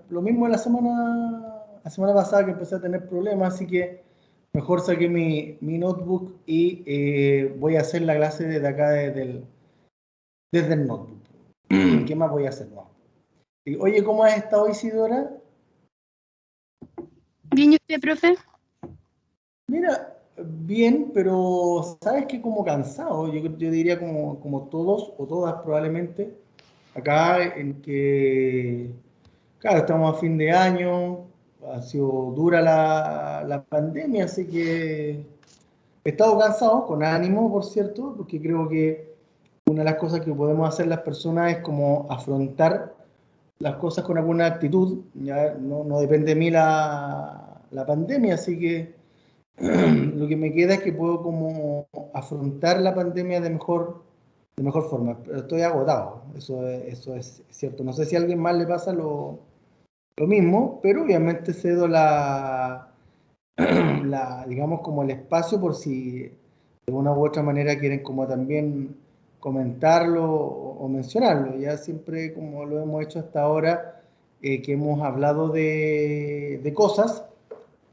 lo mismo la semana pasada que empecé a tener problemas, así que mejor saqué mi notebook y voy a hacer la clase desde acá, desde el notebook. ¿Qué más voy a hacer? No. Oye, ¿cómo has estado, Isidora? Bien, ¿y usted, profe? Mira, bien, pero sabes que como cansado, yo diría como todos o todas probablemente, acá en que, claro, estamos a fin de año, ha sido dura la pandemia, así que he estado cansado, con ánimo, por cierto, porque creo que una de las cosas que podemos hacer las personas es como afrontar las cosas con alguna actitud. Ya no depende de mí la pandemia, así que lo que me queda es que puedo como afrontar la pandemia de mejor forma, pero estoy agotado, eso es cierto. No sé si a alguien más le pasa lo mismo, pero obviamente cedo digamos, como el espacio por si de una u otra manera quieren como también comentarlo o mencionarlo. Ya siempre como lo hemos hecho hasta ahora, que hemos hablado de cosas,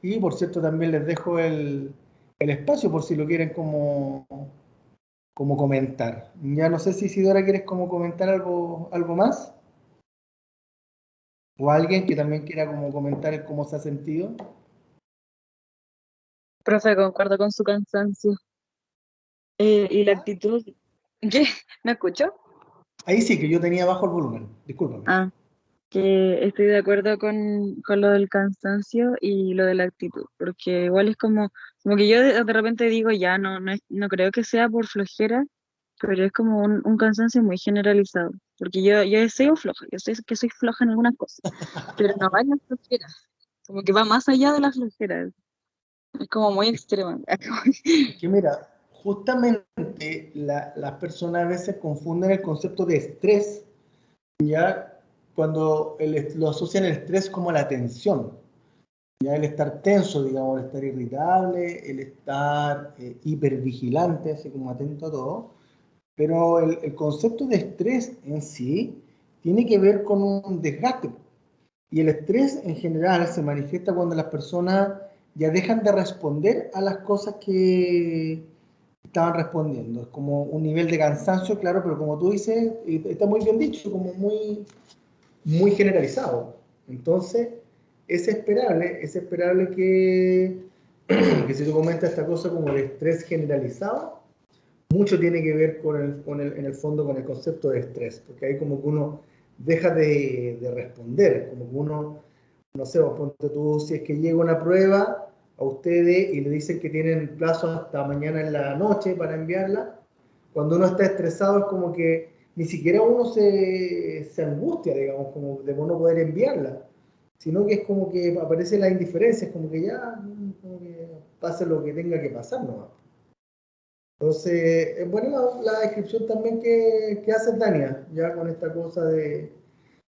y por cierto también les dejo el espacio por si lo quieren como comentar. Ya no sé si Isidora quieres como comentar algo más, o alguien que también quiera como comentar el cómo se ha sentido. Profe, concuerdo con su cansancio. Y la actitud. ¿Qué? ¿Me escuchó? Ahí sí que yo tenía bajo el volumen, discúlpame. Ah, que estoy de acuerdo con lo del cansancio y lo de la actitud, porque igual es como que yo de repente digo, ya no creo que sea por flojera, pero es como un cansancio muy generalizado, porque yo soy un floja, yo sé que soy floja en algunas cosas, pero no vaya flojera, como que va más allá de la flojera, es como muy extrema. Es que mira, justamente las personas a veces confunden el concepto de estrés, ya cuando lo asocian el estrés como la tensión, ya el estar tenso, digamos, el estar irritable, el estar hipervigilante, así como atento a todo, pero el concepto de estrés en sí tiene que ver con un desgaste. Y el estrés en general se manifiesta cuando las personas ya dejan de responder a las cosas que estaban respondiendo. Es como un nivel de cansancio, claro, pero como tú dices, está muy bien dicho, como muy generalizado. Entonces, es esperable que si tú comentas esta cosa como el estrés generalizado, mucho tiene que ver en el fondo con el concepto de estrés, porque ahí como que uno deja de responder, como que uno, no sé, vos ponte tú, si es que llega una prueba a ustedes y le dicen que tienen plazo hasta mañana en la noche para enviarla, cuando uno está estresado es como que ni siquiera uno se angustia, digamos, como de no poder enviarla, sino que es como que aparece la indiferencia, es como que ya, como que pase lo que tenga que pasar nomás. Entonces, es buena la descripción también que hace Tania, ya con esta cosa de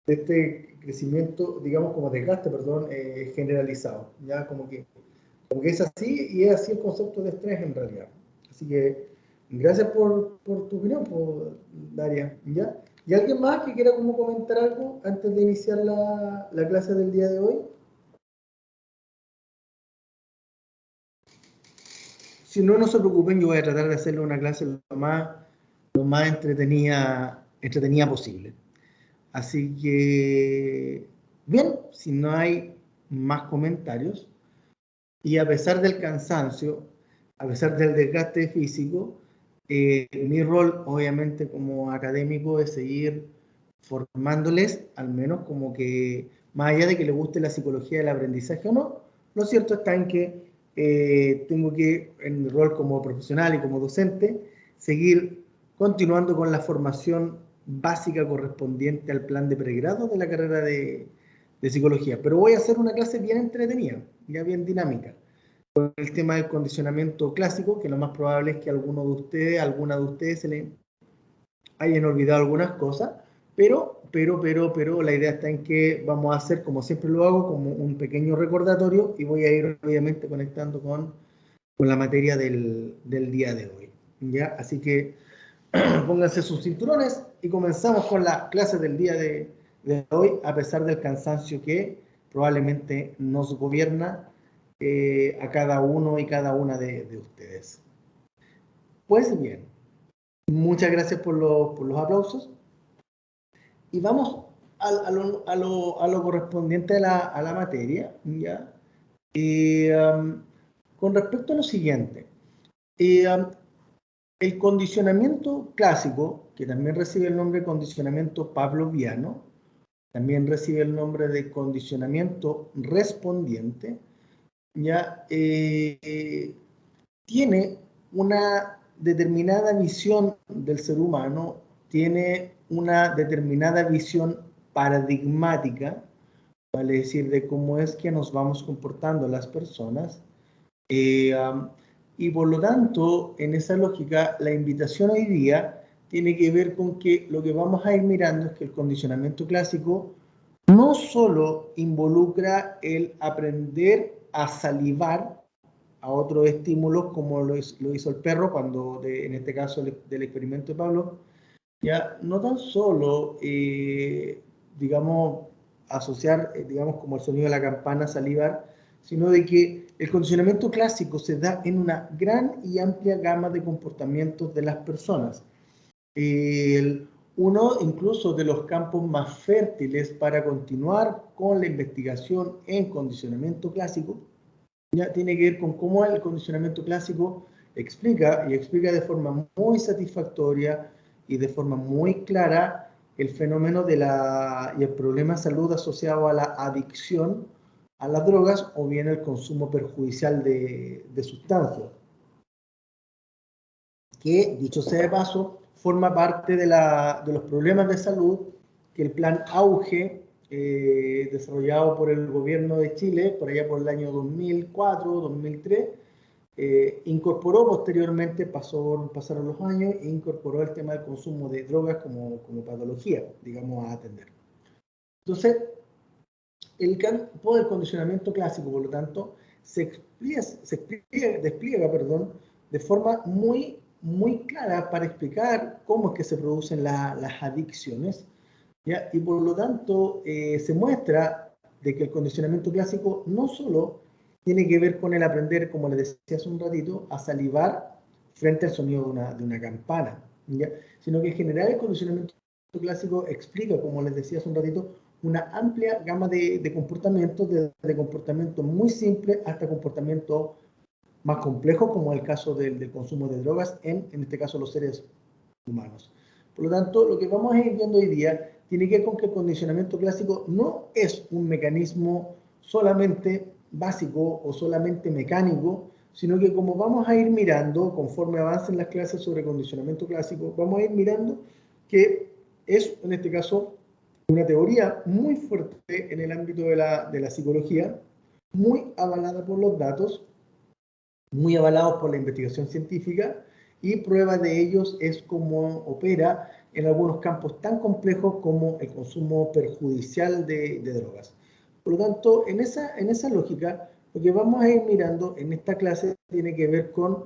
este crecimiento, digamos, como desgaste, perdón, generalizado, ya como que es así y es así el concepto de estrés en realidad. Así que gracias por tu opinión, Daria, ¿ya? ¿Y alguien más que quiera como comentar algo antes de iniciar la clase del día de hoy? Si no, no se preocupen, yo voy a tratar de hacerle una clase lo más entretenida posible. Así que, bien, si no hay más comentarios, y a pesar del cansancio, a pesar del desgaste físico, mi rol, obviamente, como académico es seguir formándoles, al menos como que, más allá de que les guste la psicología del aprendizaje o no, lo cierto está en que tengo que, en mi rol como profesional y como docente, seguir continuando con la formación básica correspondiente al plan de pregrado de la carrera de psicología. Pero voy a hacer una clase bien entretenida, ya bien dinámica, con el tema del condicionamiento clásico, que lo más probable es que alguna de ustedes se le hayan olvidado algunas cosas, pero la idea está en que vamos a hacer, como siempre lo hago, como un pequeño recordatorio, y voy a ir obviamente conectando con la materia del día de hoy, ¿ya? Así que pónganse sus cinturones y comenzamos con la clase del día de hoy, a pesar del cansancio que probablemente nos gobierna a cada uno y cada una de ustedes. Pues bien, muchas gracias por los aplausos. Y vamos a lo correspondiente a la materia, ¿ya? Con respecto a lo siguiente, el condicionamiento clásico, que también recibe el nombre de condicionamiento pavloviano, también recibe el nombre de condicionamiento respondiente, ya tiene una determinada visión del ser humano, tiene una determinada visión paradigmática, vale decir, de cómo es que nos vamos comportando las personas, y por lo tanto, en esa lógica, la invitación hoy día tiene que ver con que lo que vamos a ir mirando es que el condicionamiento clásico no solo involucra el aprender a salivar a otros estímulos, como lo hizo el perro, cuando en este caso del experimento de Pablo, ya no tan solo, digamos, asociar, digamos, como el sonido de la campana, salivar, sino de que el condicionamiento clásico se da en una gran y amplia gama de comportamientos de las personas. Uno incluso de los campos más fértiles para continuar con la investigación en condicionamiento clásico ya tiene que ver con cómo el condicionamiento clásico explica, y explica de forma muy satisfactoria y de forma muy clara el fenómeno y el problema de salud asociado a la adicción a las drogas o bien el consumo perjudicial de sustancias, que, dicho sea de paso, forma parte de los problemas de salud que el plan Auge, desarrollado por el gobierno de Chile, por allá por el año 2004, 2003, incorporó posteriormente, pasaron los años, e incorporó el tema del consumo de drogas como patología, digamos, a atender. Entonces, el campo del condicionamiento clásico, por lo tanto, se despliega de forma muy, muy clara para explicar cómo es que se producen las adicciones, ¿ya? Y por lo tanto se muestra de que el condicionamiento clásico no solo tiene que ver con el aprender, como les decía hace un ratito, a salivar frente al sonido de una campana, ¿ya? Sino que en general el condicionamiento clásico explica, como les decía hace un ratito, una amplia gama de comportamientos, desde comportamientos muy simples hasta comportamientos más complejos, como el caso del consumo de drogas en este caso los seres humanos. Por lo tanto, lo que vamos a ir viendo hoy día tiene que ver con que el condicionamiento clásico no es un mecanismo solamente básico o solamente mecánico, sino que como vamos a ir mirando, conforme avancen las clases sobre condicionamiento clásico, vamos a ir mirando que es, en este caso, una teoría muy fuerte en el ámbito de la psicología, muy avalada por los datos, muy avalados por la investigación científica, y prueba de ellos es cómo opera en algunos campos tan complejos como el consumo perjudicial de drogas. Por lo tanto, en esa lógica, lo que vamos a ir mirando en esta clase tiene que ver con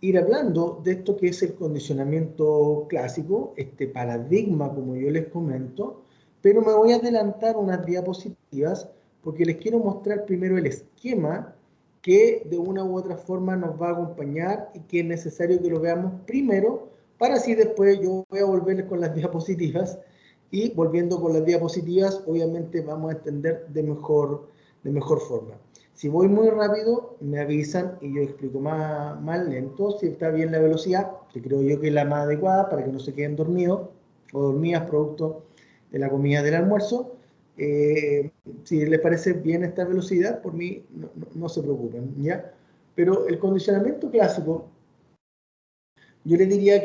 ir hablando de esto que es el condicionamiento clásico, este paradigma, como yo les comento, pero me voy a adelantar unas diapositivas porque les quiero mostrar primero el esquema que de una u otra forma nos va a acompañar y que es necesario que lo veamos primero, para así después yo voy a volver con las diapositivas, y volviendo con las diapositivas obviamente vamos a entender de mejor forma. Si voy muy rápido me avisan y yo explico más lento. Si está bien la velocidad, que creo yo que es la más adecuada para que no se queden dormidos o dormidas producto de la comida del almuerzo, si les parece bien esta velocidad, por mí no se preocupen, ¿ya? Pero el condicionamiento clásico, yo les diría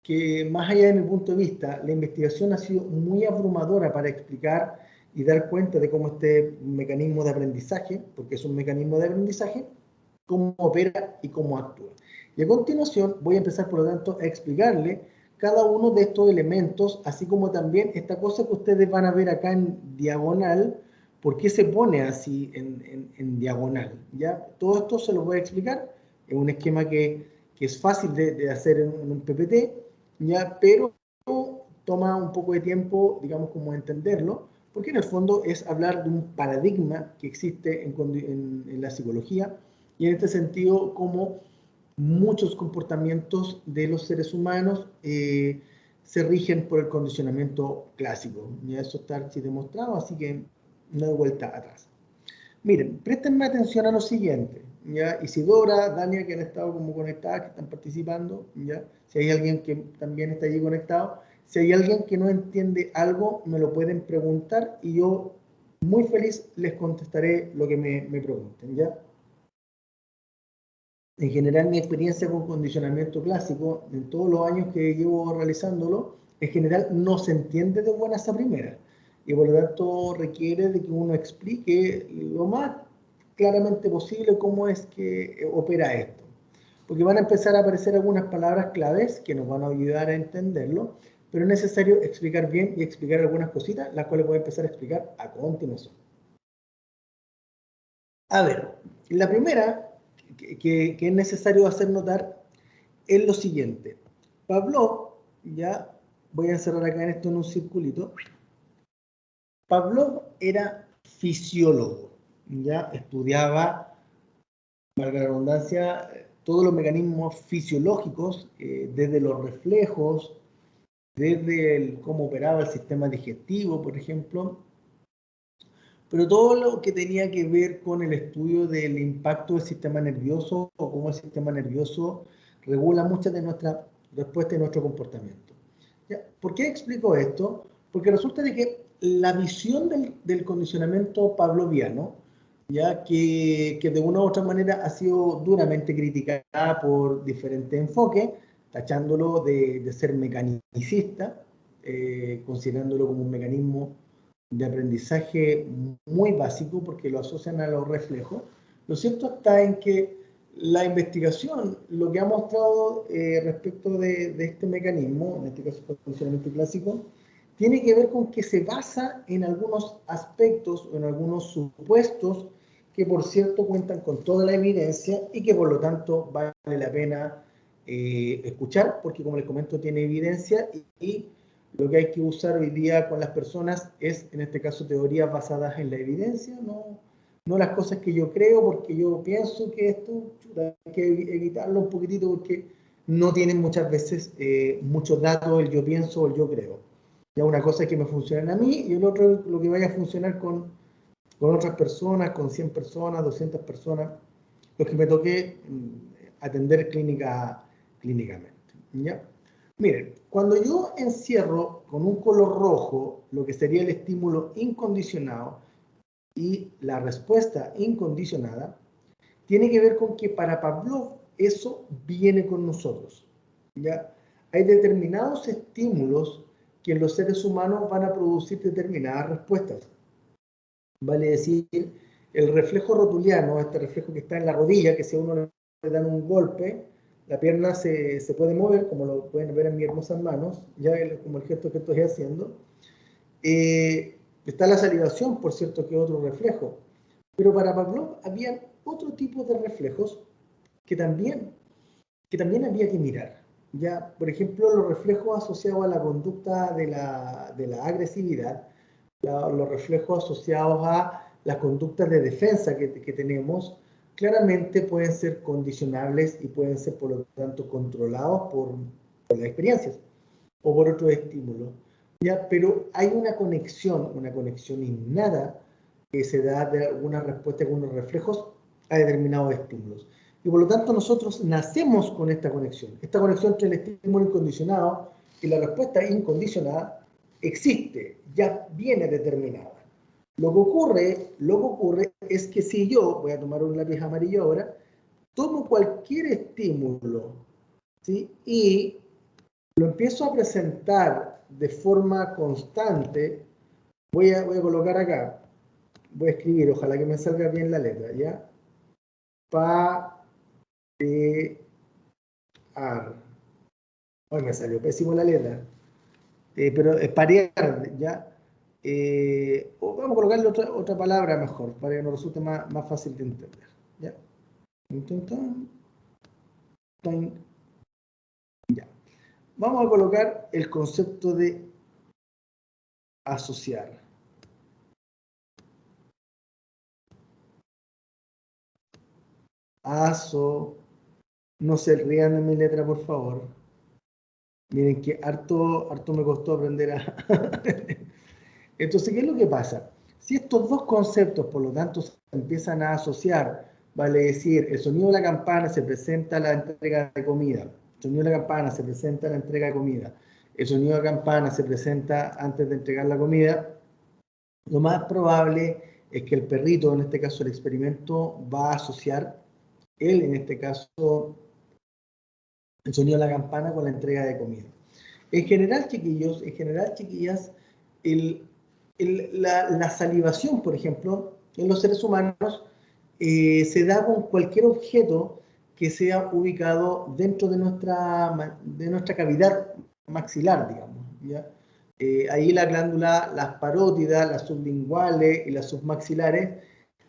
que más allá de mi punto de vista, la investigación ha sido muy abrumadora para explicar y dar cuenta de cómo este mecanismo de aprendizaje, porque es un mecanismo de aprendizaje, cómo opera y cómo actúa. Y a continuación voy a empezar, por lo tanto, a explicarle cada uno de estos elementos, así como también esta cosa que ustedes van a ver acá en diagonal, por qué se pone así en diagonal, ¿ya? Todo esto se lo voy a explicar, es un esquema que es fácil de hacer en un PPT, ¿ya? Pero toma un poco de tiempo, digamos, como entenderlo, porque en el fondo es hablar de un paradigma que existe en la psicología, y en este sentido, como muchos comportamientos de los seres humanos se rigen por el condicionamiento clásico. Ya eso está así demostrado, así que no hay vuelta atrás. Miren, préstenme atención a lo siguiente, ¿ya? Isidora, Dania, que han estado como conectadas, que están participando, ¿ya? Si hay alguien que también está allí conectado, si hay alguien que no entiende algo, me lo pueden preguntar y yo muy feliz les contestaré lo que me pregunten, ¿ya? En general, mi experiencia con condicionamiento clásico, en todos los años que llevo realizándolo, en general no se entiende de buenas a primeras. Y por lo tanto requiere de que uno explique lo más claramente posible cómo es que opera esto. Porque van a empezar a aparecer algunas palabras claves que nos van a ayudar a entenderlo, pero es necesario explicar bien y explicar algunas cositas, las cuales voy a empezar a explicar a continuación. A ver, la primera que es necesario hacer notar es lo siguiente. Pavlov, ya voy a encerrar acá en esto en un circulito. Pavlov era fisiólogo, ya estudiaba, valga la redundancia, todos los mecanismos fisiológicos, desde los reflejos, desde cómo operaba el sistema digestivo, por ejemplo, pero todo lo que tenía que ver con el estudio del impacto del sistema nervioso o cómo el sistema nervioso regula muchas de nuestras respuestas y nuestro comportamiento. ¿Ya? ¿Por qué explico esto? Porque resulta de que la visión del condicionamiento pavloviano, ya que de una u otra manera ha sido duramente criticada por diferentes enfoques, tachándolo de ser mecanicista, considerándolo como un mecanismo de aprendizaje muy básico porque lo asocian a los reflejos. Lo cierto está en que la investigación lo que ha mostrado respecto de este mecanismo, en este caso el funcionamiento clásico, tiene que ver con que se basa en algunos aspectos o en algunos supuestos que por cierto cuentan con toda la evidencia y que por lo tanto vale la pena escuchar porque como les comento tiene evidencia y lo que hay que usar hoy día con las personas es, en este caso, teorías basadas en la evidencia, no las cosas que yo creo, porque yo pienso que esto hay que evitarlo un poquitito porque no tienen muchas veces muchos datos el yo pienso o el yo creo. Ya una cosa es que me funcionen a mí y el otro lo que vaya a funcionar con otras personas, con 100 personas, 200 personas, los que me toque atender clínicamente. ¿Ya? Miren, cuando yo encierro con un color rojo lo que sería el estímulo incondicionado y la respuesta incondicionada, tiene que ver con que para Pavlov eso viene con nosotros. ¿Ya? Hay determinados estímulos que en los seres humanos van a producir determinadas respuestas. Vale decir, el reflejo rotuliano, este reflejo que está en la rodilla, que si a uno le dan un golpe, la pierna se puede mover, como lo pueden ver en mis hermosas manos, ya como el gesto que estoy haciendo. Está la salivación, por cierto, que es otro reflejo. Pero para Pavlov había otro tipo de reflejos que también había que mirar. Ya, por ejemplo, los reflejos asociados a la conducta de la agresividad, los reflejos asociados a las conductas de defensa que tenemos, claramente pueden ser condicionables y pueden ser, por lo tanto, controlados por las experiencias o por otros estímulos. ¿Ya? Pero hay una conexión innata que se da de alguna respuesta, algunos reflejos a determinados estímulos. Y por lo tanto nosotros nacemos con esta conexión entre el estímulo incondicionado y la respuesta incondicionada existe, ya viene determinada. Lo que ocurre es que si yo, voy a tomar un lápiz amarillo ahora, tomo cualquier estímulo, ¿sí? Y lo empiezo a presentar de forma constante, voy a colocar acá, voy a escribir, ojalá que me salga bien la letra, ¿ya? Parear. Hoy me salió pésimo la letra. Pero es parear, ¿ya? O vamos a colocarle otra palabra mejor, para que nos resulte más fácil de entender, ¿ya? Ya. Vamos a colocar el concepto de asociar. No se rían de mi letra, por favor. Miren que harto me costó aprender a... Entonces, ¿qué es lo que pasa? Si estos dos conceptos, por lo tanto, se empiezan a asociar, vale decir, el sonido de la campana se presenta a la entrega de comida, el sonido de la campana se presenta a la entrega de comida, el sonido de la campana se presenta antes de entregar la comida, lo más probable es que el perrito, en este caso el experimento, va a asociar, él en este caso, el sonido de la campana con la entrega de comida. En general, chiquillos, en general, chiquillas, la salivación, por ejemplo, en los seres humanos, se da con cualquier objeto que sea ubicado dentro de nuestra cavidad maxilar, digamos, ¿ya? Ahí la glándula, las parótidas, las sublinguales y las submaxilares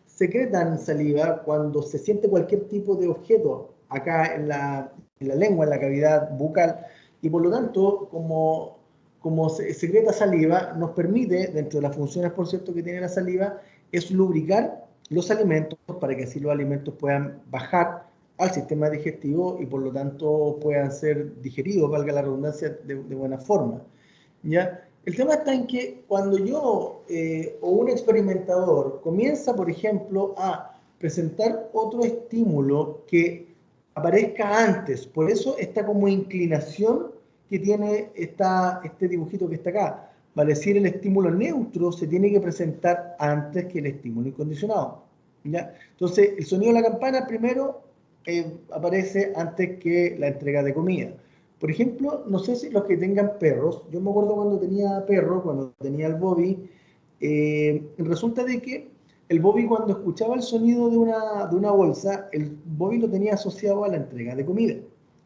secretan saliva cuando se siente cualquier tipo de objeto acá en la lengua, en la cavidad bucal, y por lo tanto, como se secreta saliva, nos permite, dentro de las funciones, por cierto, que tiene la saliva, es lubricar los alimentos para que así los alimentos puedan bajar al sistema digestivo y por lo tanto puedan ser digeridos, valga la redundancia, de buena forma. ¿Ya? El tema está en que cuando yo o un experimentador comienza, por ejemplo, a presentar otro estímulo que aparezca antes, por eso esta como inclinación que tiene este dibujito que está acá, vale decir, el estímulo neutro se tiene que presentar antes que el estímulo incondicionado. ¿Ya? Entonces, el sonido de la campana primero aparece antes que la entrega de comida. Por ejemplo, no sé si los que tengan perros, yo me acuerdo cuando tenía perro, cuando tenía el Bobby, resulta de que el Bobby cuando escuchaba el sonido de una bolsa, el Bobby lo tenía asociado a la entrega de comida.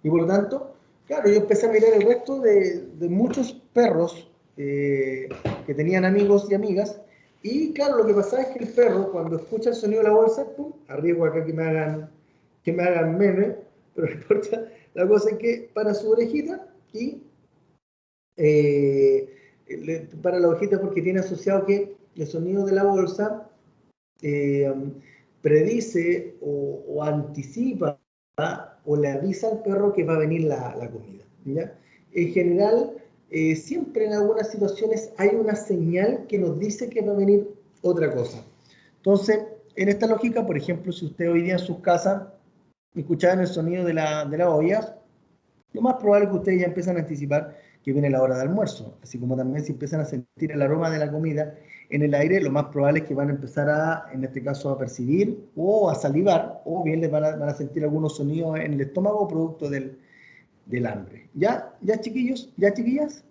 Y por lo tanto, claro, yo empecé a mirar el resto de muchos perros que tenían amigos y amigas, y claro, lo que pasaba es que el perro cuando escucha el sonido de la bolsa, pum, arriesgo acá que me hagan meme, pero no importa. La cosa es que para su orejita y para la orejita porque tiene asociado que el sonido de la bolsa eh, predice o anticipa o le avisa al perro que va a venir la comida. ¿Ya? En general, siempre en algunas situaciones hay una señal que nos dice que va a venir otra cosa. Entonces, en esta lógica, por ejemplo, si usted hoy día en sus casas escuchaban el sonido de la olla, lo más probable es que ustedes ya empiezan a anticipar que viene la hora de almuerzo, así como también si empiezan a sentir el aroma de la comida en el aire, lo más probable es que van a empezar en este caso, a percibir o a salivar, o bien les van a sentir algunos sonidos en el estómago producto del hambre. ¿Ya? ¿Ya, chiquillos? ¿Ya, chiquillas?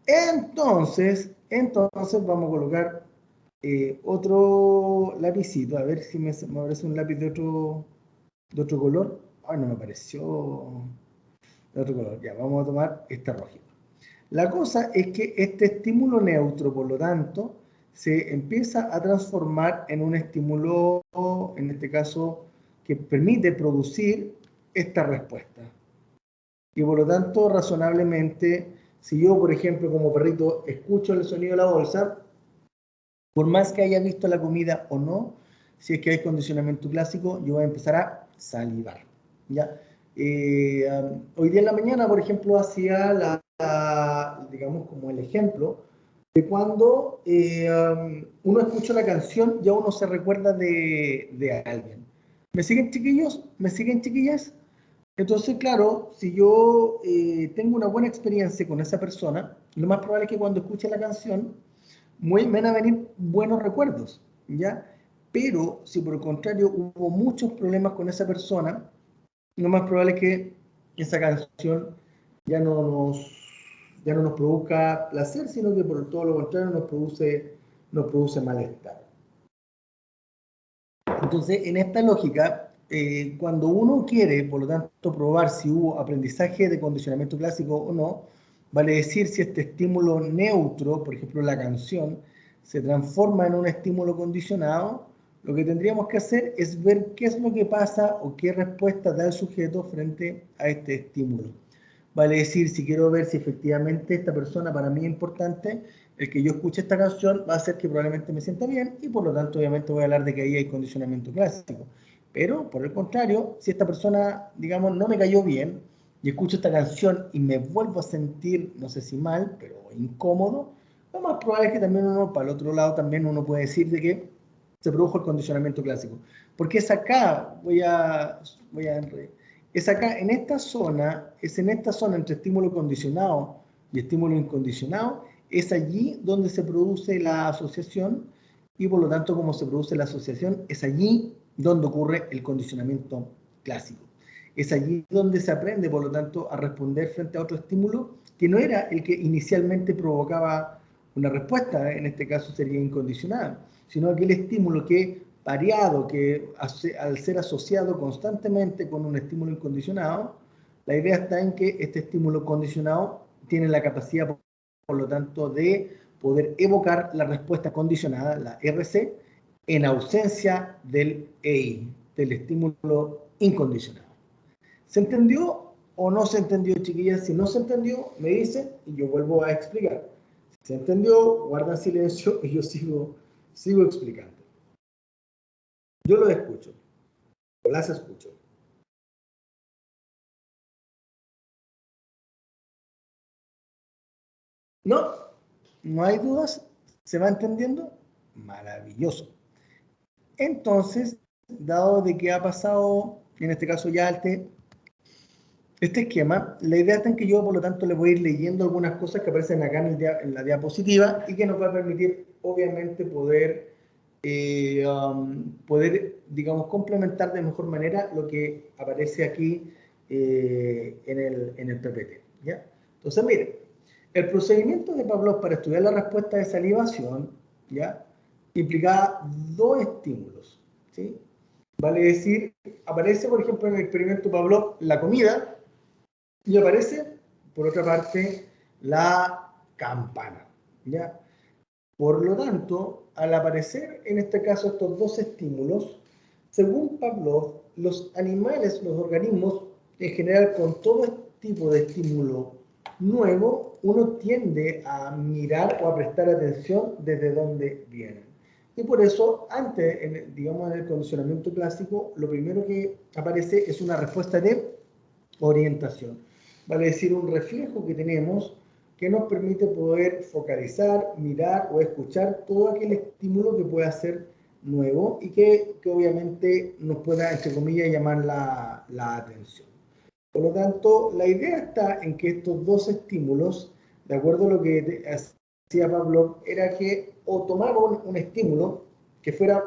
Entonces vamos a colocar otro lapicito, a ver si me aparece un lápiz de otro color. Ay, no me apareció de otro color. Ya, vamos a tomar esta rojita. La cosa es que este estímulo neutro, por lo tanto, se empieza a transformar en un estímulo, en este caso, que permite producir esta respuesta. Y por lo tanto, razonablemente, si yo, por ejemplo, como perrito, escucho el sonido de la bolsa, por más que haya visto la comida o no, si es que hay condicionamiento clásico, yo voy a empezar a salivar. ¿Ya? Hoy día en la mañana, por ejemplo, hacía digamos, como el ejemplo de cuando uno escucha la canción, ya uno se recuerda de alguien. ¿Me siguen, chiquillos? ¿Me siguen, chiquillas? Entonces, claro, si yo tengo una buena experiencia con esa persona, lo más probable es que cuando escuche la canción, me van a venir buenos recuerdos, ¿ya? Pero si por el contrario hubo muchos problemas con esa persona, lo más probable es que esa canción ya no nos produzca placer, sino que por todo lo contrario nos produce malestar. Entonces, en esta lógica, cuando uno quiere, por lo tanto, probar si hubo aprendizaje de condicionamiento clásico o no, vale decir si este estímulo neutro, por ejemplo la canción, se transforma en un estímulo condicionado, lo que tendríamos que hacer es ver qué es lo que pasa o qué respuesta da el sujeto frente a este estímulo. Vale decir, si quiero ver si efectivamente esta persona para mí es importante, el que yo escuche esta canción va a hacer que probablemente me sienta bien y por lo tanto obviamente voy a hablar de que ahí hay condicionamiento clásico. Pero por el contrario, si esta persona, digamos, no me cayó bien y escucho esta canción y me vuelvo a sentir, no sé si mal, pero incómodo, lo más probable es que también uno, para el otro lado, también uno puede decir de que se produjo el condicionamiento clásico. Porque es acá, voy a es acá, es en esta zona entre estímulo condicionado y estímulo incondicionado, es allí donde se produce la asociación y por lo tanto, como se produce la asociación, es allí donde ocurre el condicionamiento clásico. Es allí donde se aprende, por lo tanto, a responder frente a otro estímulo que no era el que inicialmente provocaba una respuesta, en este caso sería incondicionada, sino aquel estímulo que variado, que al ser asociado constantemente con un estímulo incondicionado, la idea está en que este estímulo condicionado tiene la capacidad, por lo tanto, de poder evocar la respuesta condicionada, la RC, en ausencia del EI, del estímulo incondicionado. ¿Se entendió o no se entendió, chiquillas? Si no se entendió, me dicen y yo vuelvo a explicar. Si se entendió, guardan silencio y yo sigo explicando. Yo lo escucho, o las escucho. ¿No? ¿No hay dudas? ¿Se va entendiendo? Maravilloso. Entonces, dado de que ha pasado, en este caso ya este esquema, la idea está en que yo, por lo tanto, le voy a ir leyendo algunas cosas que aparecen acá en la diapositiva y que nos va a permitir, obviamente, poder, digamos, complementar de mejor manera lo que aparece aquí en el PPT. ¿Ya? Entonces, miren, el procedimiento de Pavlov para estudiar la respuesta de salivación, ¿ya? Implicaba dos estímulos, ¿sí? Vale decir, aparece, por ejemplo, en el experimento Pavlov la comida y aparece, por otra parte, la campana, ¿ya? Por lo tanto, al aparecer en este caso estos dos estímulos, según Pavlov, los animales, los organismos, en general con todo tipo de estímulo nuevo, uno tiende a mirar o a prestar atención desde dónde vienen. Y por eso, antes, digamos, en el condicionamiento clásico, lo primero que aparece es una respuesta de orientación. Vale decir, un reflejo que tenemos que nos permite poder focalizar, mirar o escuchar todo aquel estímulo que pueda ser nuevo y que obviamente nos pueda, entre comillas, llamar la atención. Por lo tanto, la idea está en que estos dos estímulos, de acuerdo a lo que hacía Pavlov, era que o tomaba un estímulo que fuera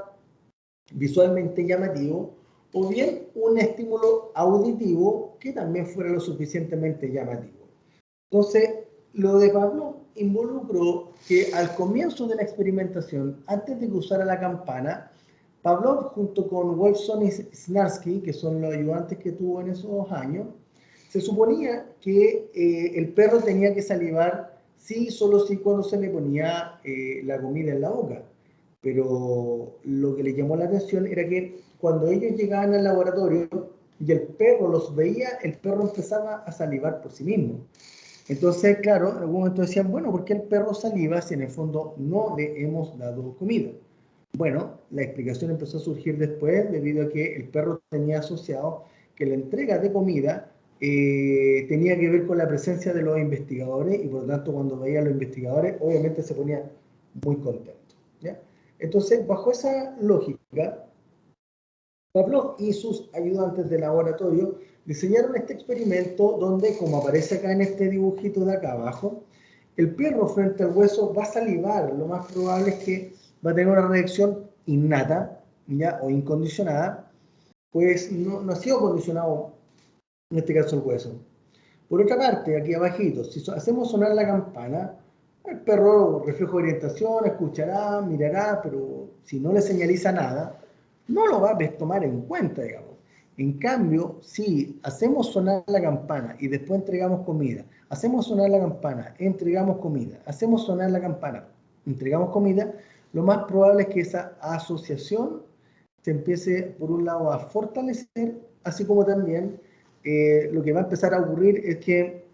visualmente llamativo, o bien un estímulo auditivo que también fuera lo suficientemente llamativo. Entonces, lo de Pavlov involucró que al comienzo de la experimentación, antes de que usara la campana, Pavlov junto con Wolfson y Snarsky, que son los ayudantes que tuvo en esos años, se suponía que el perro tenía que salivar sí, solo sí cuando se le ponía la comida en la boca. Pero lo que le llamó la atención era que cuando ellos llegaban al laboratorio y el perro los veía, el perro empezaba a salivar por sí mismo. Entonces, claro, en algún momento decían, bueno, ¿por qué el perro saliva si en el fondo no le hemos dado comida? Bueno, la explicación empezó a surgir después debido a que el perro tenía asociado que la entrega de comida tenía que ver con la presencia de los investigadores y por lo tanto cuando veía a los investigadores obviamente se ponía muy contento. ¿Ya? Entonces, bajo esa lógica, Pavlov y sus ayudantes de laboratorio diseñaron este experimento donde, como aparece acá en este dibujito de acá abajo, el perro frente al hueso va a salivar. Lo más probable es que va a tener una reacción innata, ¿ya? O incondicionada, pues no ha sido condicionado, en este caso el hueso. Por otra parte, aquí abajito, si hacemos sonar la campana, el perro, reflejo de orientación, escuchará, mirará, pero si no le señaliza nada, no lo va a tomar en cuenta, digamos. En cambio, si hacemos sonar la campana y después entregamos comida, hacemos sonar la campana, entregamos comida, hacemos sonar la campana, entregamos comida, lo más probable es que esa asociación se empiece, por un lado, a fortalecer, así como también lo que va a empezar a ocurrir es que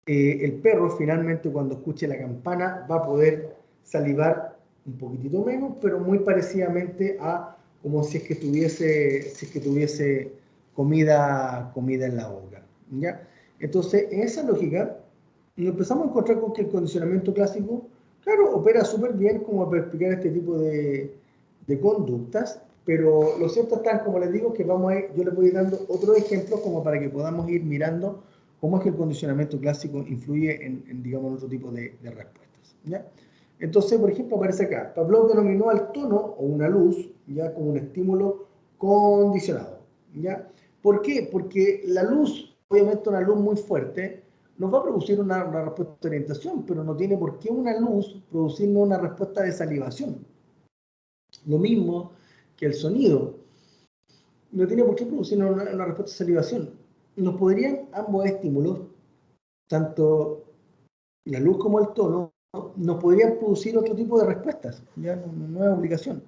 el perro finalmente cuando escuche la campana va a poder salivar un poquitito menos, pero muy parecidamente a como si es que tuviese comida en la boca, ¿ya? Entonces, en esa lógica, nos empezamos a encontrar con que el condicionamiento clásico, claro, opera súper bien como para explicar este tipo de conductas, pero lo cierto está, como les digo, que yo les voy a ir dando otros ejemplos como para que podamos ir mirando cómo es que el condicionamiento clásico influye digamos, otro tipo de respuestas, ¿ya? Entonces, por ejemplo, aparece acá, Pavlov denominó al tono o una luz, ya, como un estímulo condicionado, ¿ya? ¿Por qué? Porque la luz, obviamente una luz muy fuerte, nos va a producir una respuesta de orientación, pero no tiene por qué una luz producirnos una respuesta de salivación. Lo mismo que el sonido, no tiene por qué producirnos una respuesta de salivación. Nos podrían ambos estímulos, tanto la luz como el tono, nos podrían producir otro tipo de respuestas, ya no es obligación.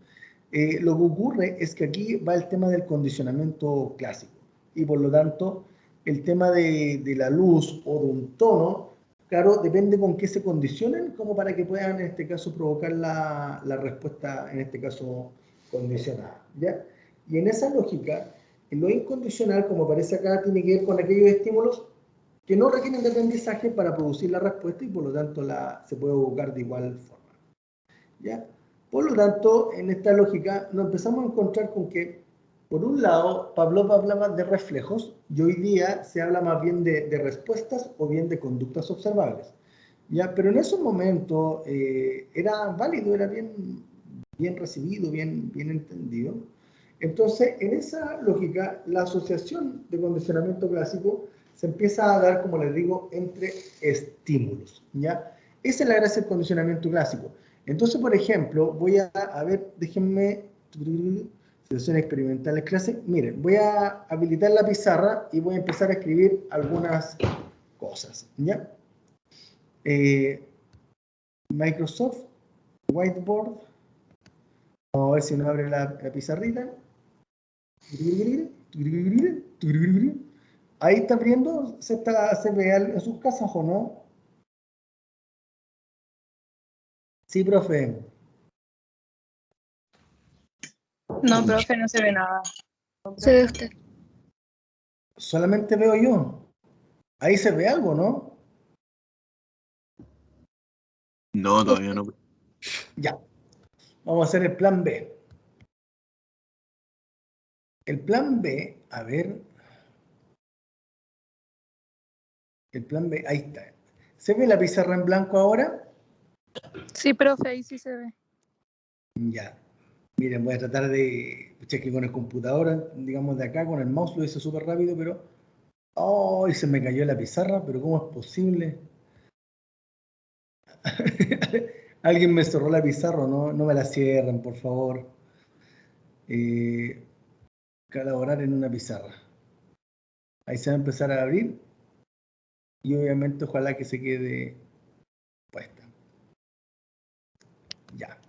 Lo que ocurre es que aquí va el tema del condicionamiento clásico y por lo tanto el tema de la luz o de un tono, claro, depende con qué se condicionen como para que puedan en este caso provocar la respuesta, en este caso condicionada, ¿ya? Y en esa lógica, en lo incondicional, como aparece acá, tiene que ver con aquellos estímulos que no requieren de aprendizaje para producir la respuesta y por lo tanto se puede buscar de igual forma, ¿ya? Por lo tanto, en esta lógica nos empezamos a encontrar con que, por un lado, Pavlov hablaba de reflejos y hoy día se habla más bien de respuestas o bien de conductas observables, ¿ya? Pero en esos momentos era válido, era bien recibido, bien entendido. Entonces, en esa lógica, la asociación de condicionamiento clásico se empieza a dar, como les digo, entre estímulos, ¿ya? Esa es la gracia del condicionamiento clásico. Entonces, por ejemplo, voy a ver, déjenme, situaciones experimentales clase. Miren, voy a habilitar la pizarra y voy a empezar a escribir algunas cosas, ¿ya? Microsoft, Whiteboard, vamos a ver si nos abre la pizarrita. Ahí está abriendo, se ve en sus casas o no. Sí, profe. No, profe, no se ve nada. Se ve usted. Solamente veo yo. Ahí se ve algo, ¿no? No, todavía no. Ya. Vamos a hacer el plan B. El plan B, a ver. El plan B, ahí está. ¿Se ve la pizarra en blanco ahora? Sí, profe, ahí sí se ve. Ya. Miren, voy a tratar de... Pucha, que con el computador, digamos de acá, con el mouse lo hice súper rápido, pero... ¡Oh! Se me cayó la pizarra, pero ¿cómo es posible? Alguien me cerró la pizarra, no me la cierren, por favor. Colaborar en una pizarra. Ahí se va a empezar a abrir y obviamente ojalá que se quede puesta. Ya.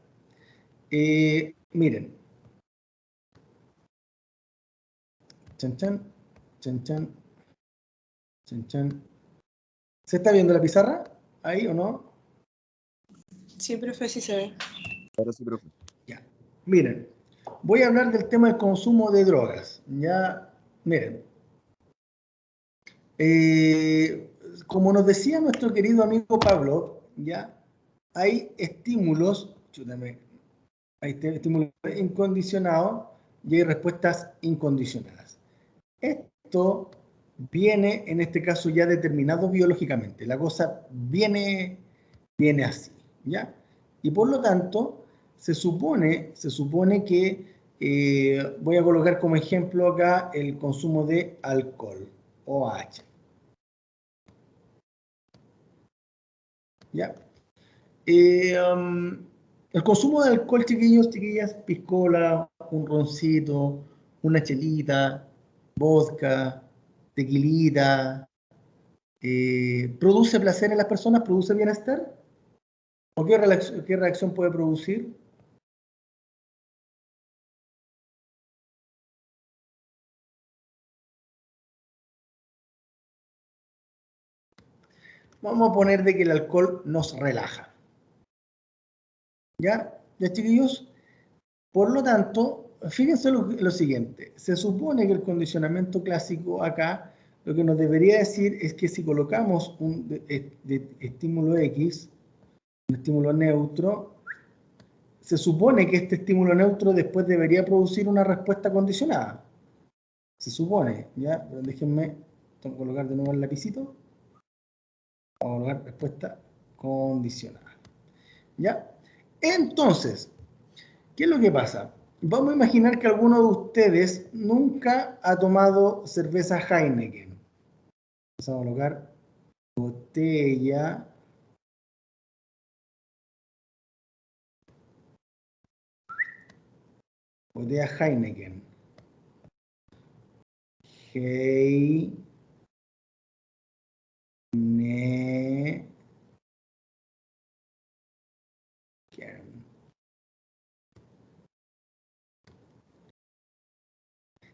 Miren. Chan, chan, chan, chan, chan, chan. ¿Se está viendo la pizarra? ¿Ahí o no? Sí, profe, sí se ve. Ahora sí, profe. Ya. Miren, voy a hablar del tema del consumo de drogas. Ya, miren. Como nos decía nuestro querido amigo Pablo, ya, hay estímulos, hay estímulos incondicionados y hay respuestas incondicionadas. Esto viene, en este caso, ya determinado biológicamente. La cosa viene así, ¿ya? Y por lo tanto, se supone que, voy a colocar como ejemplo acá el consumo de alcohol, OH, ¿ya? El consumo de alcohol, chiquillos, chiquillas, piscola, un roncito, una chelita, vodka, tequilita, ¿produce placer en las personas? ¿Produce bienestar? ¿O qué reacción puede producir? Vamos a poner de que el alcohol nos relaja. ¿Ya? ¿Ya, chiquillos? Por lo tanto, fíjense lo siguiente. Se supone que el condicionamiento clásico acá lo que nos debería decir es que si colocamos un estímulo X, un estímulo neutro, se supone que este estímulo neutro después debería producir una respuesta condicionada. Se supone, ¿ya? Pero déjenme colocar de nuevo el lapicito. Vamos a colocar respuesta condicionada. ¿Ya? Entonces, ¿qué es lo que pasa? Vamos a imaginar que alguno de ustedes nunca ha tomado cerveza Heineken. Vamos a colocar botella Heineken.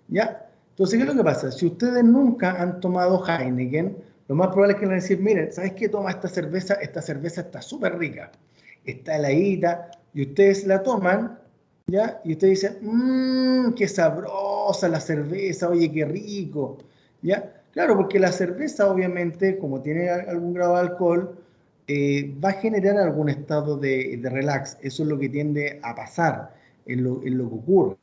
¿Ya? Entonces, ¿qué es lo que pasa? Si ustedes nunca han tomado Heineken, lo más probable es que le van a decir, miren, ¿sabes qué? Toma esta cerveza está súper rica, está heladita, y ustedes la toman, ¿ya? Y ustedes dicen, qué sabrosa la cerveza, oye, qué rico, ¿ya? Claro, porque la cerveza, obviamente, como tiene algún grado de alcohol, va a generar algún estado de relax. Eso es lo que tiende a pasar en lo que ocurre.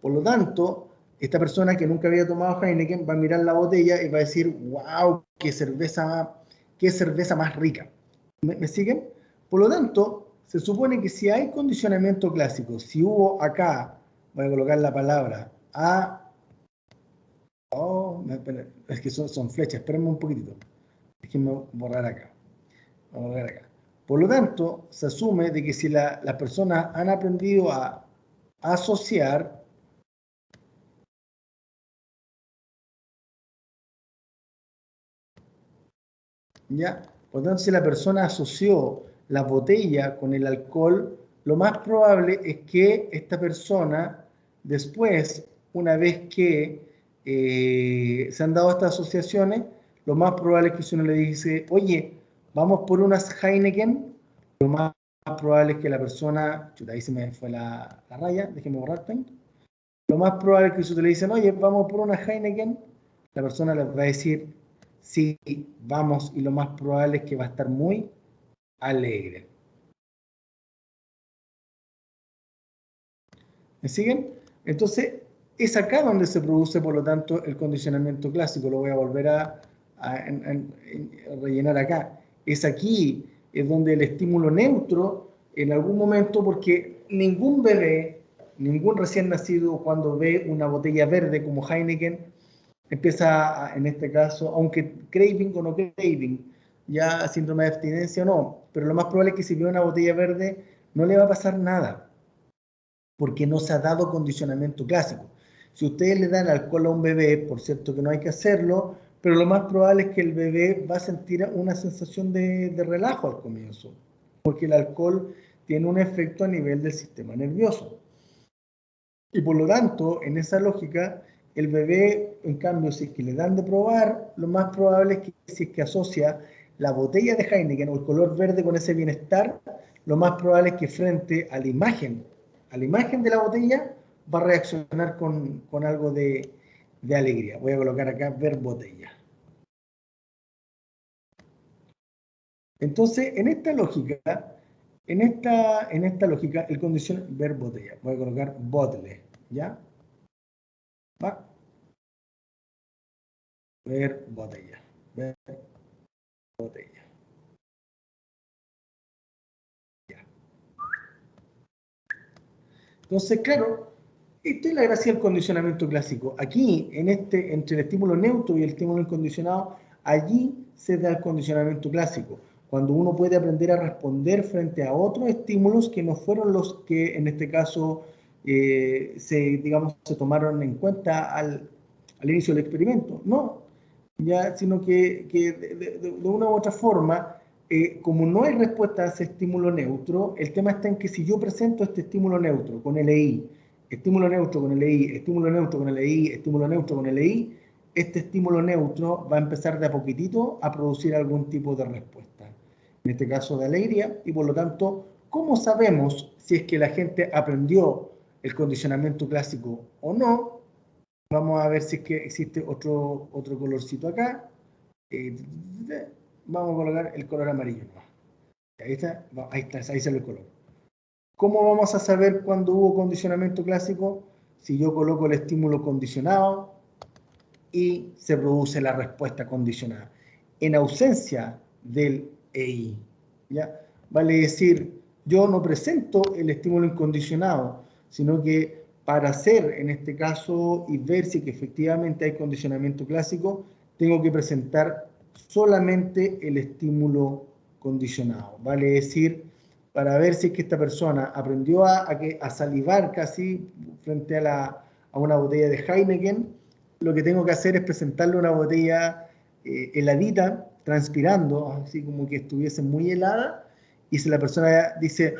Por lo tanto, esta persona que nunca había tomado Heineken va a mirar la botella y va a decir, wow, qué cerveza más rica. ¿Me siguen? Por lo tanto, se supone que si hay condicionamiento clásico, si hubo acá, voy a colocar la palabra es que son flechas, espérenme un poquitito. Déjenme borrar acá. Vamos a ver acá. Por lo tanto, se asume de que si las personas han aprendido a asociar, ¿ya? Por lo tanto, si la persona asoció la botella con el alcohol, lo más probable es que esta persona, después, una vez que se han dado estas asociaciones, lo más probable es que si uno le dice, oye, vamos por unas Heineken, lo más probable es que la persona, chuta, ahí se me fue la raya, déjenme borrar Paint. Lo más probable es que si ustedes le dicen, oye, vamos por una Heineken, la persona les va a decir, sí, vamos, y lo más probable es que va a estar muy alegre. ¿Me siguen? Entonces, es acá donde se produce, por lo tanto, el condicionamiento clásico. Lo voy a volver a rellenar acá. Es aquí, es donde el estímulo neutro, en algún momento, porque ningún bebé, ningún recién nacido, cuando ve una botella verde como Heineken, empieza, en este caso, aunque craving o no craving, ya síndrome de abstinencia o no, pero lo más probable es que si ve una botella verde no le va a pasar nada, porque no se ha dado condicionamiento clásico. Si ustedes le dan alcohol a un bebé, por cierto que no hay que hacerlo, pero lo más probable es que el bebé va a sentir una sensación de relajo al comienzo, porque el alcohol tiene un efecto a nivel del sistema nervioso. Y por lo tanto, en esa lógica, el bebé, en cambio, si es que le dan de probar, lo más probable es que si es que asocia la botella de Heineken o el color verde con ese bienestar, lo más probable es que frente a la imagen de la botella, va a reaccionar con algo de alegría. Voy a colocar acá ver botella. Entonces, en esta lógica, el condición ver botella. Voy a colocar bottle, ¿ya? ¿Va? Ver botella. Ver botella. Ya. Entonces, claro, esta es la gracia del condicionamiento clásico. Aquí, entre el estímulo neutro y el estímulo incondicionado, allí se da el condicionamiento clásico. Cuando uno puede aprender a responder frente a otros estímulos que no fueron los que, en este caso, se tomaron en cuenta al inicio del experimento. No, ya, sino que de una u otra forma, como no hay respuesta a ese estímulo neutro, el tema está en que si yo presento este estímulo neutro con LI, estímulo neutro con LI, estímulo neutro con LI, estímulo neutro con LI, este estímulo neutro va a empezar de a poquitito a producir algún tipo de respuesta. En este caso de alegría, y por lo tanto, ¿cómo sabemos si es que la gente aprendió el condicionamiento clásico o no? Vamos a ver si es que existe otro colorcito acá. Vamos a colocar el color amarillo. Ahí está, ahí sale el color. ¿Cómo vamos a saber cuándo hubo condicionamiento clásico? Si yo coloco el estímulo condicionado y se produce la respuesta condicionada. En ausencia del EI. ¿Ya? Vale decir, yo no presento el estímulo incondicionado, sino que para hacer, en este caso, y ver si que efectivamente hay condicionamiento clásico, tengo que presentar solamente el estímulo condicionado. Vale decir, para ver si es que esta persona aprendió a salivar casi frente a una botella de Heineken, lo que tengo que hacer es presentarle una botella heladita, transpirando, así como que estuviese muy helada, y si la persona dice,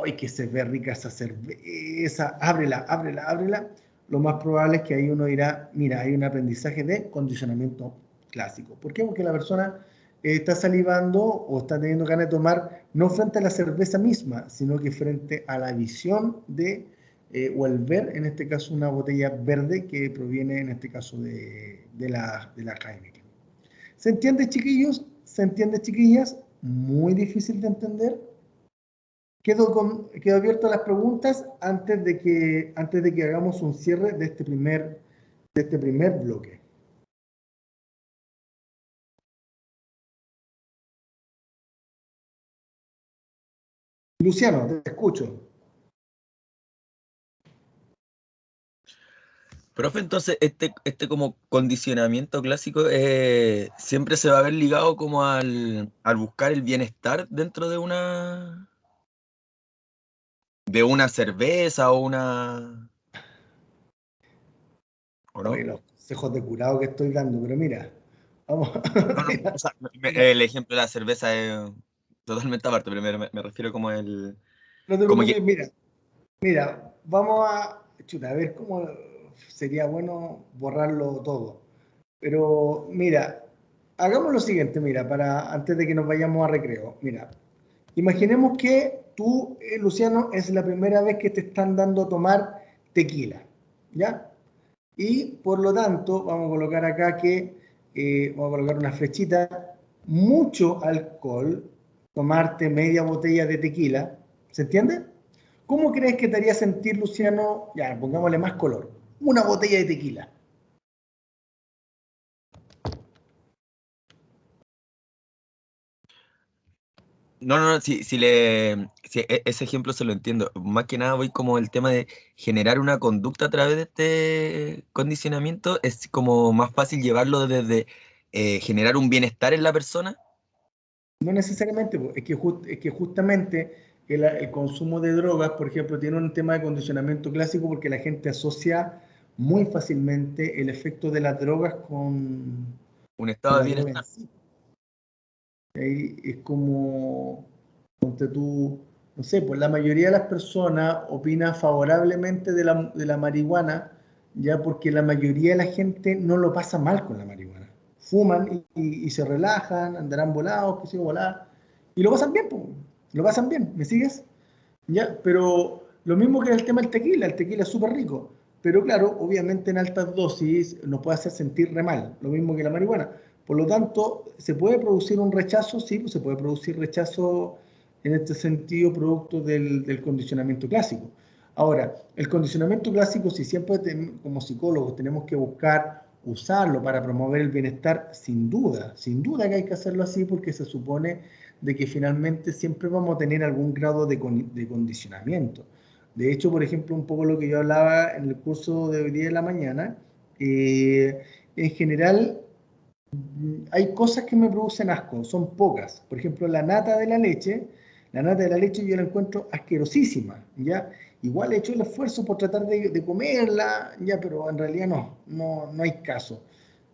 ¡ay, que se ve rica esa cerveza! Ábrela, ábrela, ábrela. Lo más probable es que ahí uno dirá, mira, hay un aprendizaje de condicionamiento clásico. ¿Por qué? Porque la persona está salivando o está teniendo ganas de tomar no frente a la cerveza misma, sino que frente a la visión de, o el ver, en este caso, una botella verde que proviene, en este caso, de la Heineken. ¿Se entiende, chiquillos? ¿Se entiende, chiquillas? Muy difícil de entender. Quedo abierto a las preguntas antes de que hagamos un cierre de este primer bloque. Luciano, te escucho. Profe, entonces este como condicionamiento clásico siempre se va a ver ligado como al buscar el bienestar dentro de una cerveza o una... ¿O no? Oye, los consejos de curado que estoy dando, pero mira, vamos. No, no, o sea, el ejemplo de la cerveza es totalmente aparte, pero me refiero como el... No te Como que, preocupes, mira, vamos a ver cómo sería bueno borrarlo todo. Pero mira, hagamos lo siguiente, mira, antes de que nos vayamos a recreo. Mira, imaginemos que tú, Luciano, es la primera vez que te están dando a tomar tequila, ¿ya? Y por lo tanto, vamos a colocar acá vamos a colocar una flechita, mucho alcohol, tomarte media botella de tequila, ¿se entiende? ¿Cómo crees que te haría sentir, Luciano? Ya, pongámosle más color. Una botella de tequila. no, ese ejemplo se lo entiendo. Más que nada voy como el tema de generar una conducta a través de este condicionamiento. Es como más fácil llevarlo desde generar un bienestar en la persona. No necesariamente, es que justamente el consumo de drogas, por ejemplo, tiene un tema de condicionamiento clásico porque la gente asocia muy fácilmente el efecto de las drogas con Un estado de la droga en bienestar. sí. Ahí es como, ponte tú, no sé, pues la mayoría de las personas opina favorablemente de la marihuana, ya porque la mayoría de la gente no lo pasa mal con la marihuana. Fuman y se relajan, andarán volados, que sigo volada, y lo pasan bien, pues, lo pasan bien, ¿me sigues? Ya, pero lo mismo que el tema del tequila, el tequila es súper rico, pero claro, obviamente en altas dosis nos puede hacer sentir re mal, lo mismo que la marihuana. Por lo tanto, ¿se puede producir un rechazo? Sí, pues se puede producir rechazo en este sentido producto del condicionamiento clásico. Ahora, el condicionamiento clásico, si siempre como psicólogos tenemos que buscar usarlo para promover el bienestar, sin duda que hay que hacerlo así porque se supone de que finalmente siempre vamos a tener algún grado de condicionamiento. De hecho, por ejemplo, un poco lo que yo hablaba en el curso de hoy día de la mañana, en general hay cosas que me producen asco, son pocas. Por ejemplo, la nata de la leche yo la encuentro asquerosísima, ¿ya? Igual he hecho el esfuerzo por tratar de comerla, ya, pero en realidad no hay caso.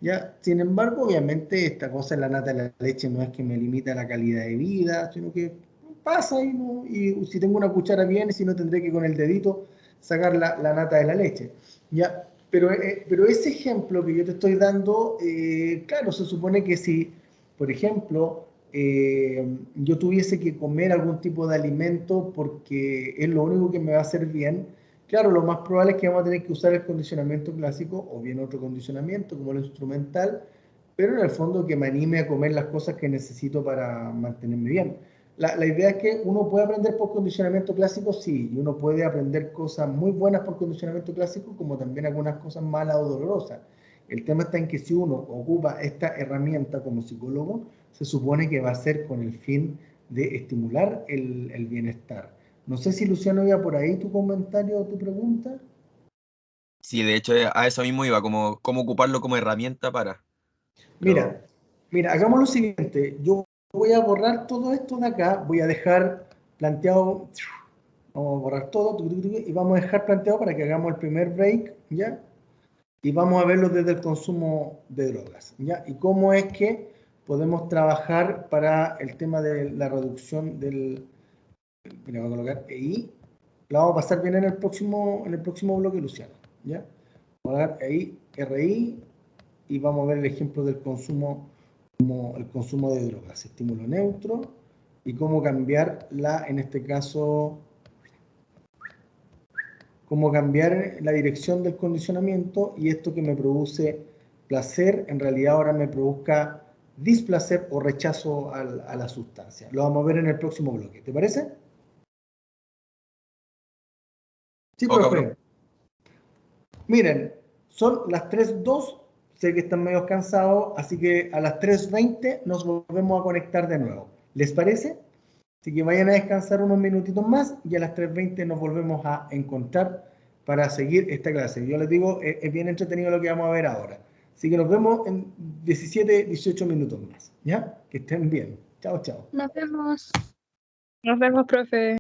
¿Ya? Sin embargo, obviamente, esta cosa en la nata de la leche no es que me limita la calidad de vida, sino que pasa y si tengo una cuchara bien, si no tendré que con el dedito sacar la nata de la leche. ¿Ya? pero ese ejemplo que yo te estoy dando, claro, se supone que si, por ejemplo, yo tuviese que comer algún tipo de alimento porque es lo único que me va a hacer bien, claro, lo más probable es que vamos a tener que usar el condicionamiento clásico o bien otro condicionamiento como el instrumental, pero en el fondo que me anime a comer las cosas que necesito para mantenerme bien. La idea es que uno puede aprender por condicionamiento clásico, sí, y uno puede aprender cosas muy buenas por condicionamiento clásico, como también algunas cosas malas o dolorosas. El tema está en que si uno ocupa esta herramienta como psicólogo, se supone que va a ser con el fin de estimular el bienestar. No sé si Luciano iba por ahí tu comentario o tu pregunta. Sí, de hecho a eso mismo iba, como cómo ocuparlo como herramienta para. Pero, Mira, mira, hagamos lo siguiente. Yo voy a borrar todo esto de acá, voy a dejar planteado, vamos a borrar todo, y vamos a dejar planteado para que hagamos el primer break, ¿ya? Y vamos a verlo desde el consumo de drogas, ¿ya? Y cómo es que podemos trabajar para el tema de la reducción del... Mira, voy a colocar EI. La vamos a pasar bien en el próximo bloque, Luciano, ¿ya? Vamos a dar EI, RI, y vamos a ver el ejemplo del consumo, como el consumo de drogas, estímulo neutro, y cómo cambiarla, en este caso, cómo cambiar la dirección del condicionamiento y esto que me produce placer, en realidad ahora me produzca displacer o rechazo a la sustancia. Lo vamos a ver en el próximo bloque. ¿Te parece? Sí, oh, cabrón. profe. Miren, son las 3:02, sé que están medio cansados, así que a las 3:20 nos volvemos a conectar de nuevo. ¿Les parece? Así que vayan a descansar unos minutitos más y a las 3:20 nos volvemos a encontrar para seguir esta clase. Yo les digo, es bien entretenido lo que vamos a ver ahora. Así que nos vemos en 17, 18 minutos más. ¿Ya? Que estén bien. Chao, chao. Nos vemos. Nos vemos, profe.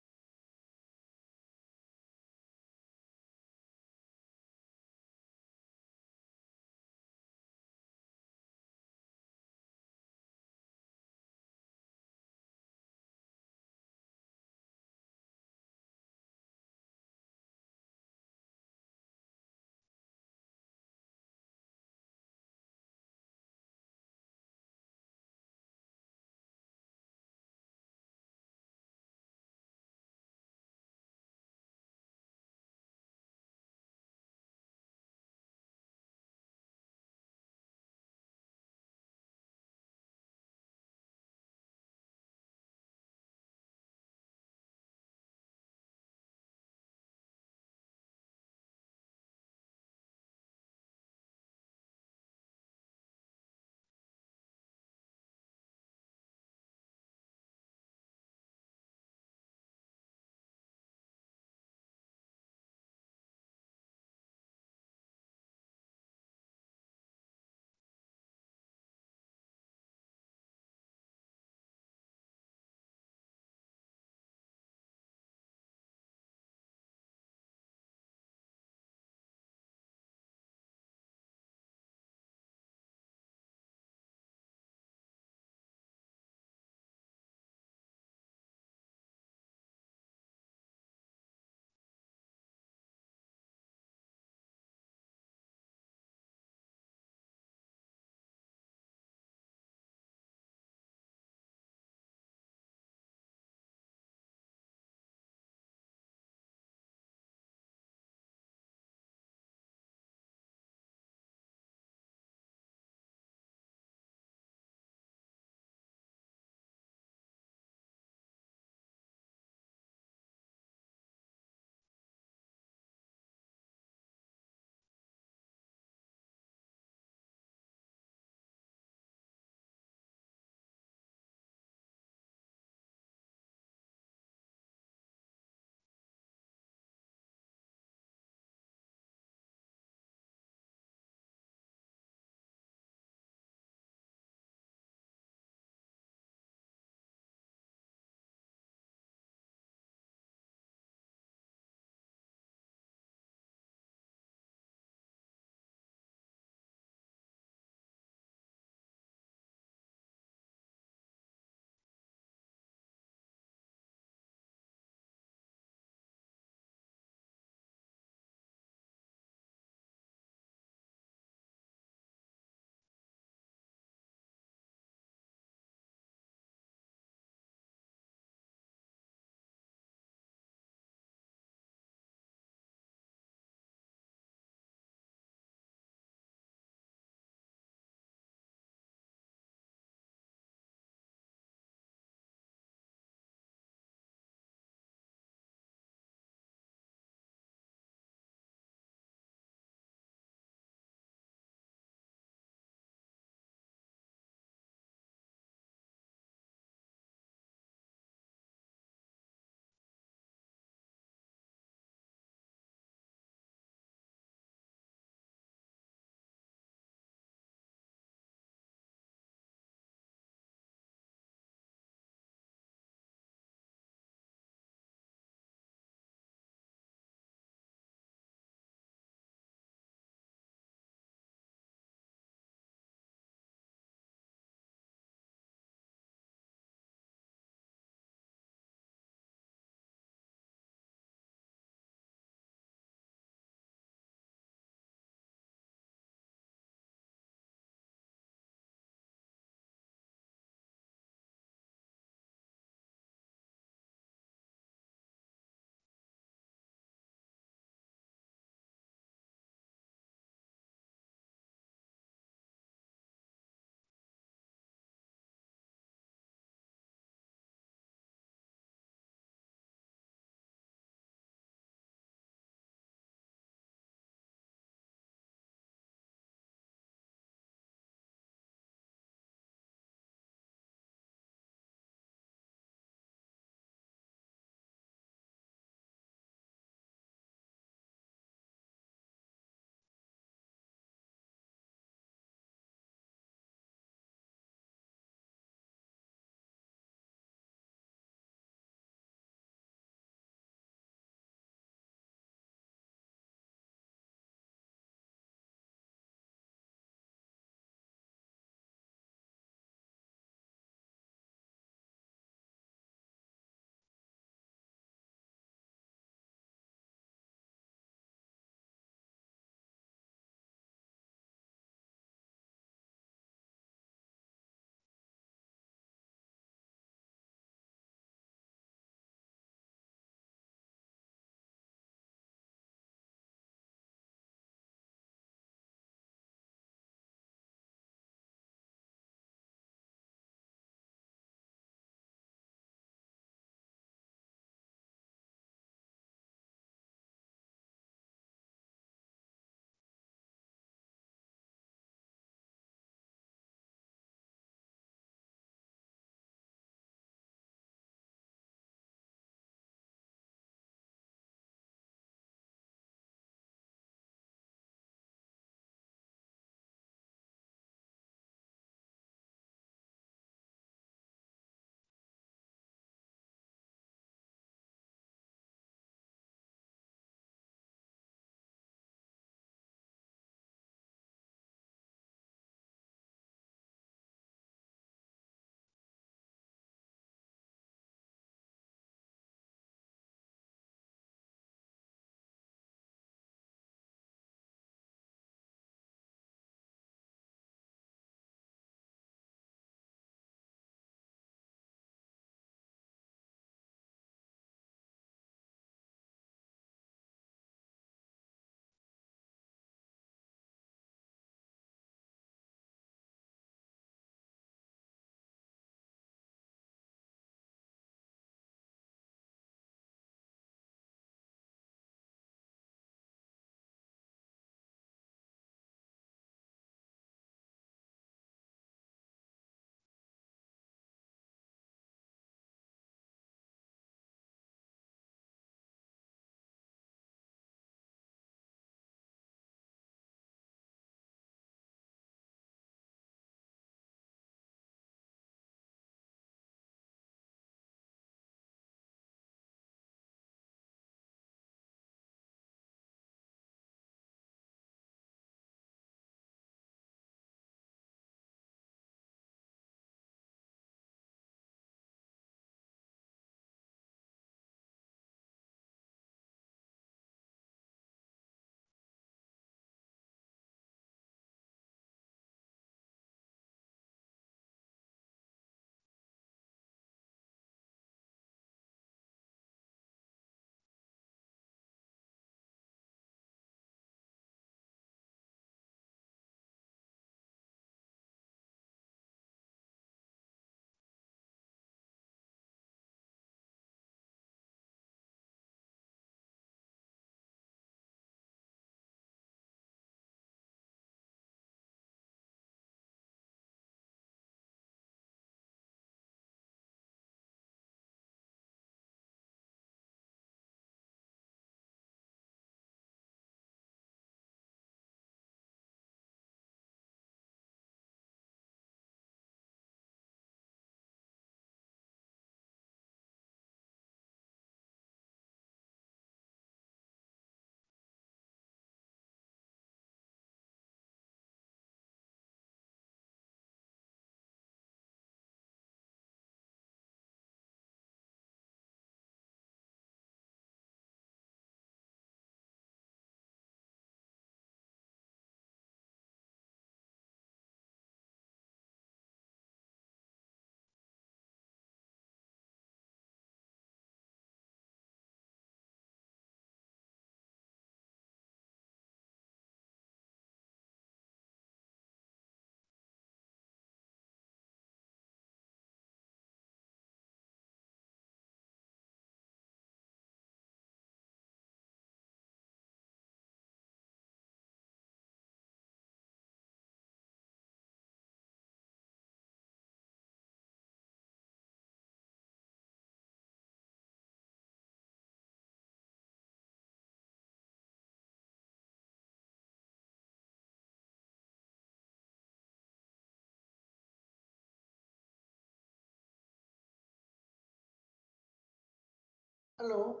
Aló,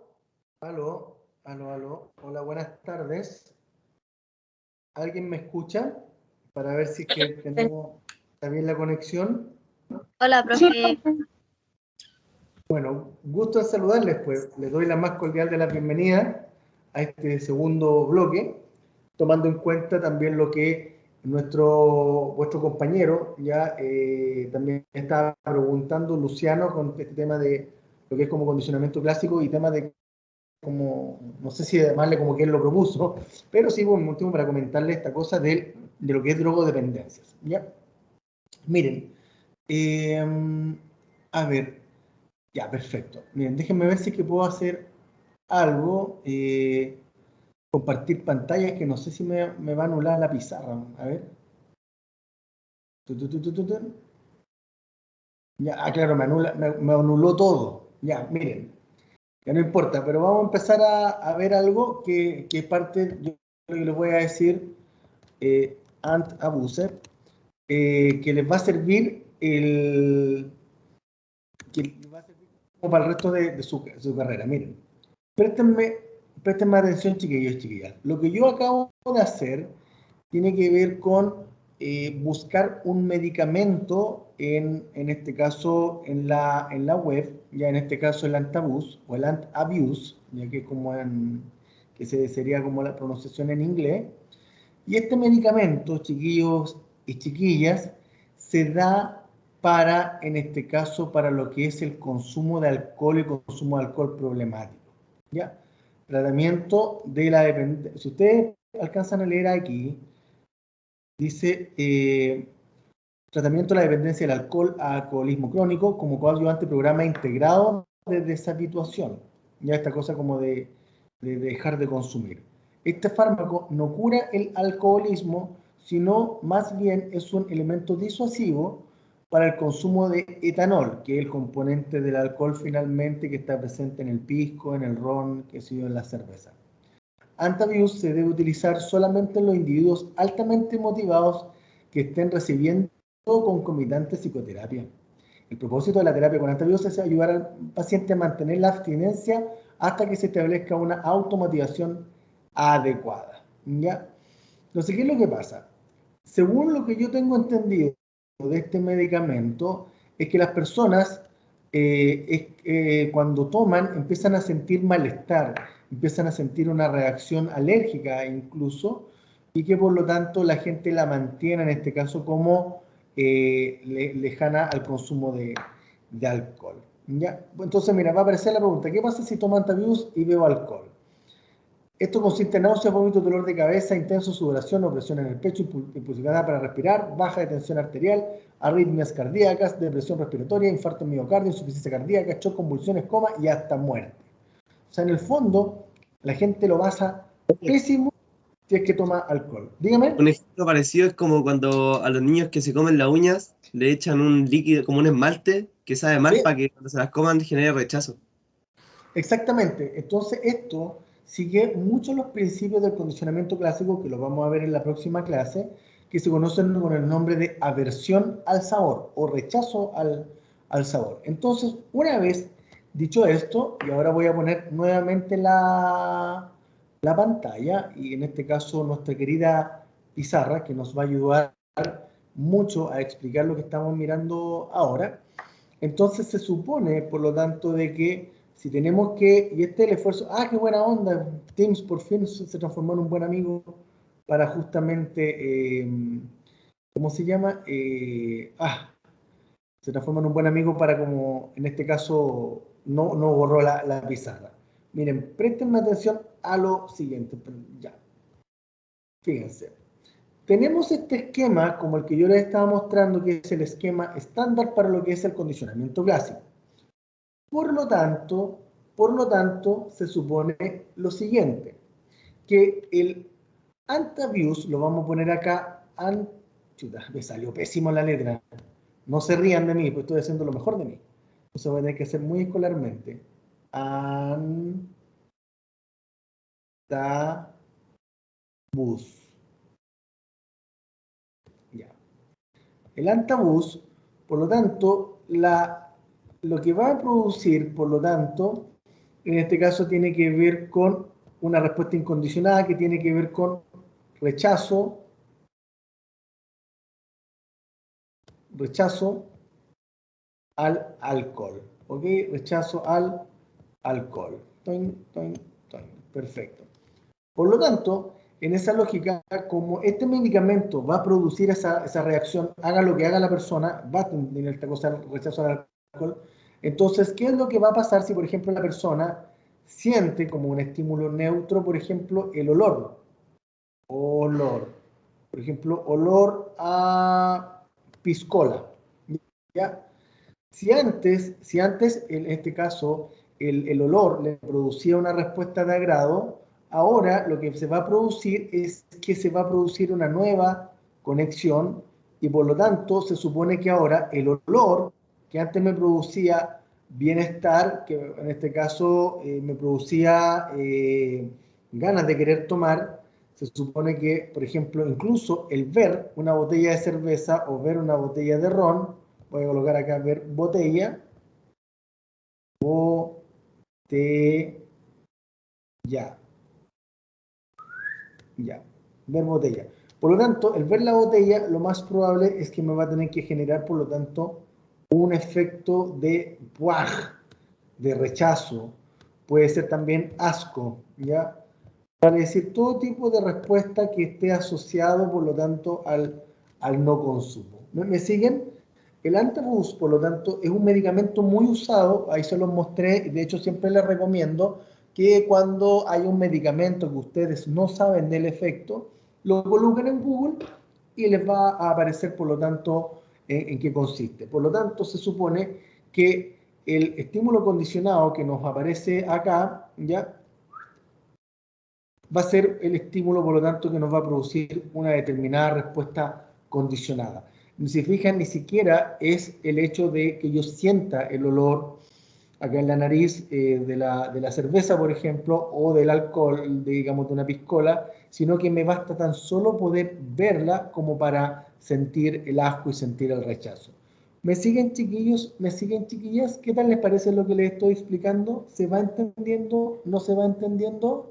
aló, aló, aló. Hola, buenas tardes. ¿Alguien me escucha? Para ver si es que tenemos también la conexión. Hola, profe. Bueno, gusto en saludarles, pues les doy la más cordial de la bienvenida a este segundo bloque, tomando en cuenta también lo que vuestro compañero ya también estaba preguntando, Luciano, con este tema de lo que es como condicionamiento clásico y temas de como, no sé si llamarle como que él lo propuso, pero sí hubo un motivo para comentarle esta cosa de lo que es drogodependencias, ¿ya? Miren, a ver, ya, perfecto. Miren, déjenme ver si es que puedo hacer algo, compartir pantalla, que no sé si me va a anular la pizarra, a ver. Ya, claro, me anuló todo, ya, miren. Ya no importa, pero vamos a empezar a ver algo que es parte, yo lo que les voy a decir, Ant Abuse, que les va a servir como para el resto de su carrera. Miren, préstenme atención, chiquillos y chiquillas. Lo que yo acabo de hacer tiene que ver con buscar un medicamento, en este caso en la web, ya en este caso el Antabus o el Antabuse, ya que sería como la pronunciación en inglés. Y este medicamento, chiquillos y chiquillas, se da para, en este caso, para lo que es el consumo de alcohol y consumo de alcohol problemático. ¿Ya? Tratamiento de la dependencia. Si ustedes alcanzan a leer aquí, dice tratamiento de la dependencia del alcohol a alcoholismo crónico como coadyuvante programa integrado de deshabituación. Ya esta cosa como de dejar de consumir. Este fármaco no cura el alcoholismo, sino más bien es un elemento disuasivo para el consumo de etanol, que es el componente del alcohol finalmente que está presente en el pisco, en el ron, que se en la cerveza. Antabuse se debe utilizar solamente en los individuos altamente motivados que estén recibiendo concomitante psicoterapia. El propósito de la terapia con Antabuse es ayudar al paciente a mantener la abstinencia hasta que se establezca una automotivación adecuada. ¿Ya? Entonces, ¿qué es lo que pasa? Según lo que yo tengo entendido de este medicamento, es que las personas cuando toman empiezan a sentir malestar, empiezan a sentir una reacción alérgica incluso, y que por lo tanto la gente la mantiene en este caso como lejana al consumo de alcohol. ¿Ya? Entonces, mira, va a aparecer la pregunta, ¿qué pasa si tomo Antabuse y bebo alcohol? Esto consiste en náuseas, vómitos, dolor de cabeza, intenso, sudoración, opresión en el pecho, imposibilidad para respirar, baja de tensión arterial, arritmias cardíacas, depresión respiratoria, infarto miocardio, insuficiencia cardíaca, shock, convulsiones, coma y hasta muerte. O sea, en el fondo, la gente lo pasa pésimo si es que toma alcohol. Dígame. Un ejemplo parecido es como cuando a los niños que se comen las uñas le echan un líquido, como un esmalte, que sabe mal, Sí. para que cuando se las coman genere rechazo. Exactamente. Entonces, esto sigue mucho los principios del condicionamiento clásico, que lo vamos a ver en la próxima clase, que se conocen con el nombre de aversión al sabor o rechazo al sabor. Entonces, una vez dicho esto, y ahora voy a poner nuevamente la pantalla, y en este caso nuestra querida pizarra, que nos va a ayudar mucho a explicar lo que estamos mirando ahora. Entonces se supone, por lo tanto, de que si tenemos que, y este es el esfuerzo, qué buena onda, Teams por fin se transformó en un buen amigo para justamente, ¿cómo se llama? Se transforma en un buen amigo para como, en este caso, no borró la pizarra. Miren, préstenme atención a lo siguiente, ya. Fíjense. Tenemos este esquema, como el que yo les estaba mostrando, que es el esquema estándar para lo que es el condicionamiento clásico. Por lo tanto, se supone lo siguiente, que el Antabuse, lo vamos a poner acá, chuta, me salió pésimo la letra, no se rían de mí, pues estoy haciendo lo mejor de mí. Eso va a tener que hacer muy escolarmente. Antabuse. Ya. El Antabuse, por lo tanto, lo que va a producir, por lo tanto, En este caso tiene que ver con una respuesta incondicionada que tiene que ver con rechazo, al alcohol. ¿Ok? Rechazo al alcohol. Toin, toin, toin. Perfecto. Por lo tanto, en esa lógica, como este medicamento va a producir esa reacción, haga lo que haga la persona, va a tener esta cosa, el rechazo al alcohol. Entonces, ¿qué es lo que va a pasar si, por ejemplo, la persona siente como un estímulo neutro, por ejemplo, el olor? Olor. Por ejemplo, olor a piscola. ¿Ya? Si antes en este caso el olor le producía una respuesta de agrado, ahora lo que se va a producir es que se va a producir una nueva conexión y por lo tanto se supone que ahora el olor que antes me producía bienestar, que en este caso me producía ganas de querer tomar, se supone que, por ejemplo, incluso el ver una botella de cerveza o ver una botella de ron, voy a colocar acá ver botella, ya, ya, ver botella. Por lo tanto, el ver la botella, lo más probable es que me va a tener que generar, por lo tanto, un efecto de ¡puaj!, de rechazo. Puede ser también asco, ¿ya? Vale decir, todo tipo de respuesta que esté asociado, por lo tanto, al no consumo. ¿Me siguen? El Antabus, por lo tanto, es un medicamento muy usado, ahí se los mostré, y de hecho siempre les recomiendo que cuando hay un medicamento que ustedes no saben del efecto, lo coloquen en Google y les va a aparecer, por lo tanto, en qué consiste. Por lo tanto, se supone que el estímulo condicionado que nos aparece acá, ¿ya?, va a ser el estímulo, por lo tanto, que nos va a producir una determinada respuesta condicionada. Si se fijan, ni siquiera es el hecho de que yo sienta el olor acá en la nariz de la cerveza, por ejemplo, o del alcohol, digamos, de una piscola, sino que me basta tan solo poder verla como para sentir el asco y sentir el rechazo. ¿Me siguen, chiquillos? ¿Me siguen, chiquillas? ¿Qué tal les parece lo que les estoy explicando? ¿Se va entendiendo? ¿No se va entendiendo?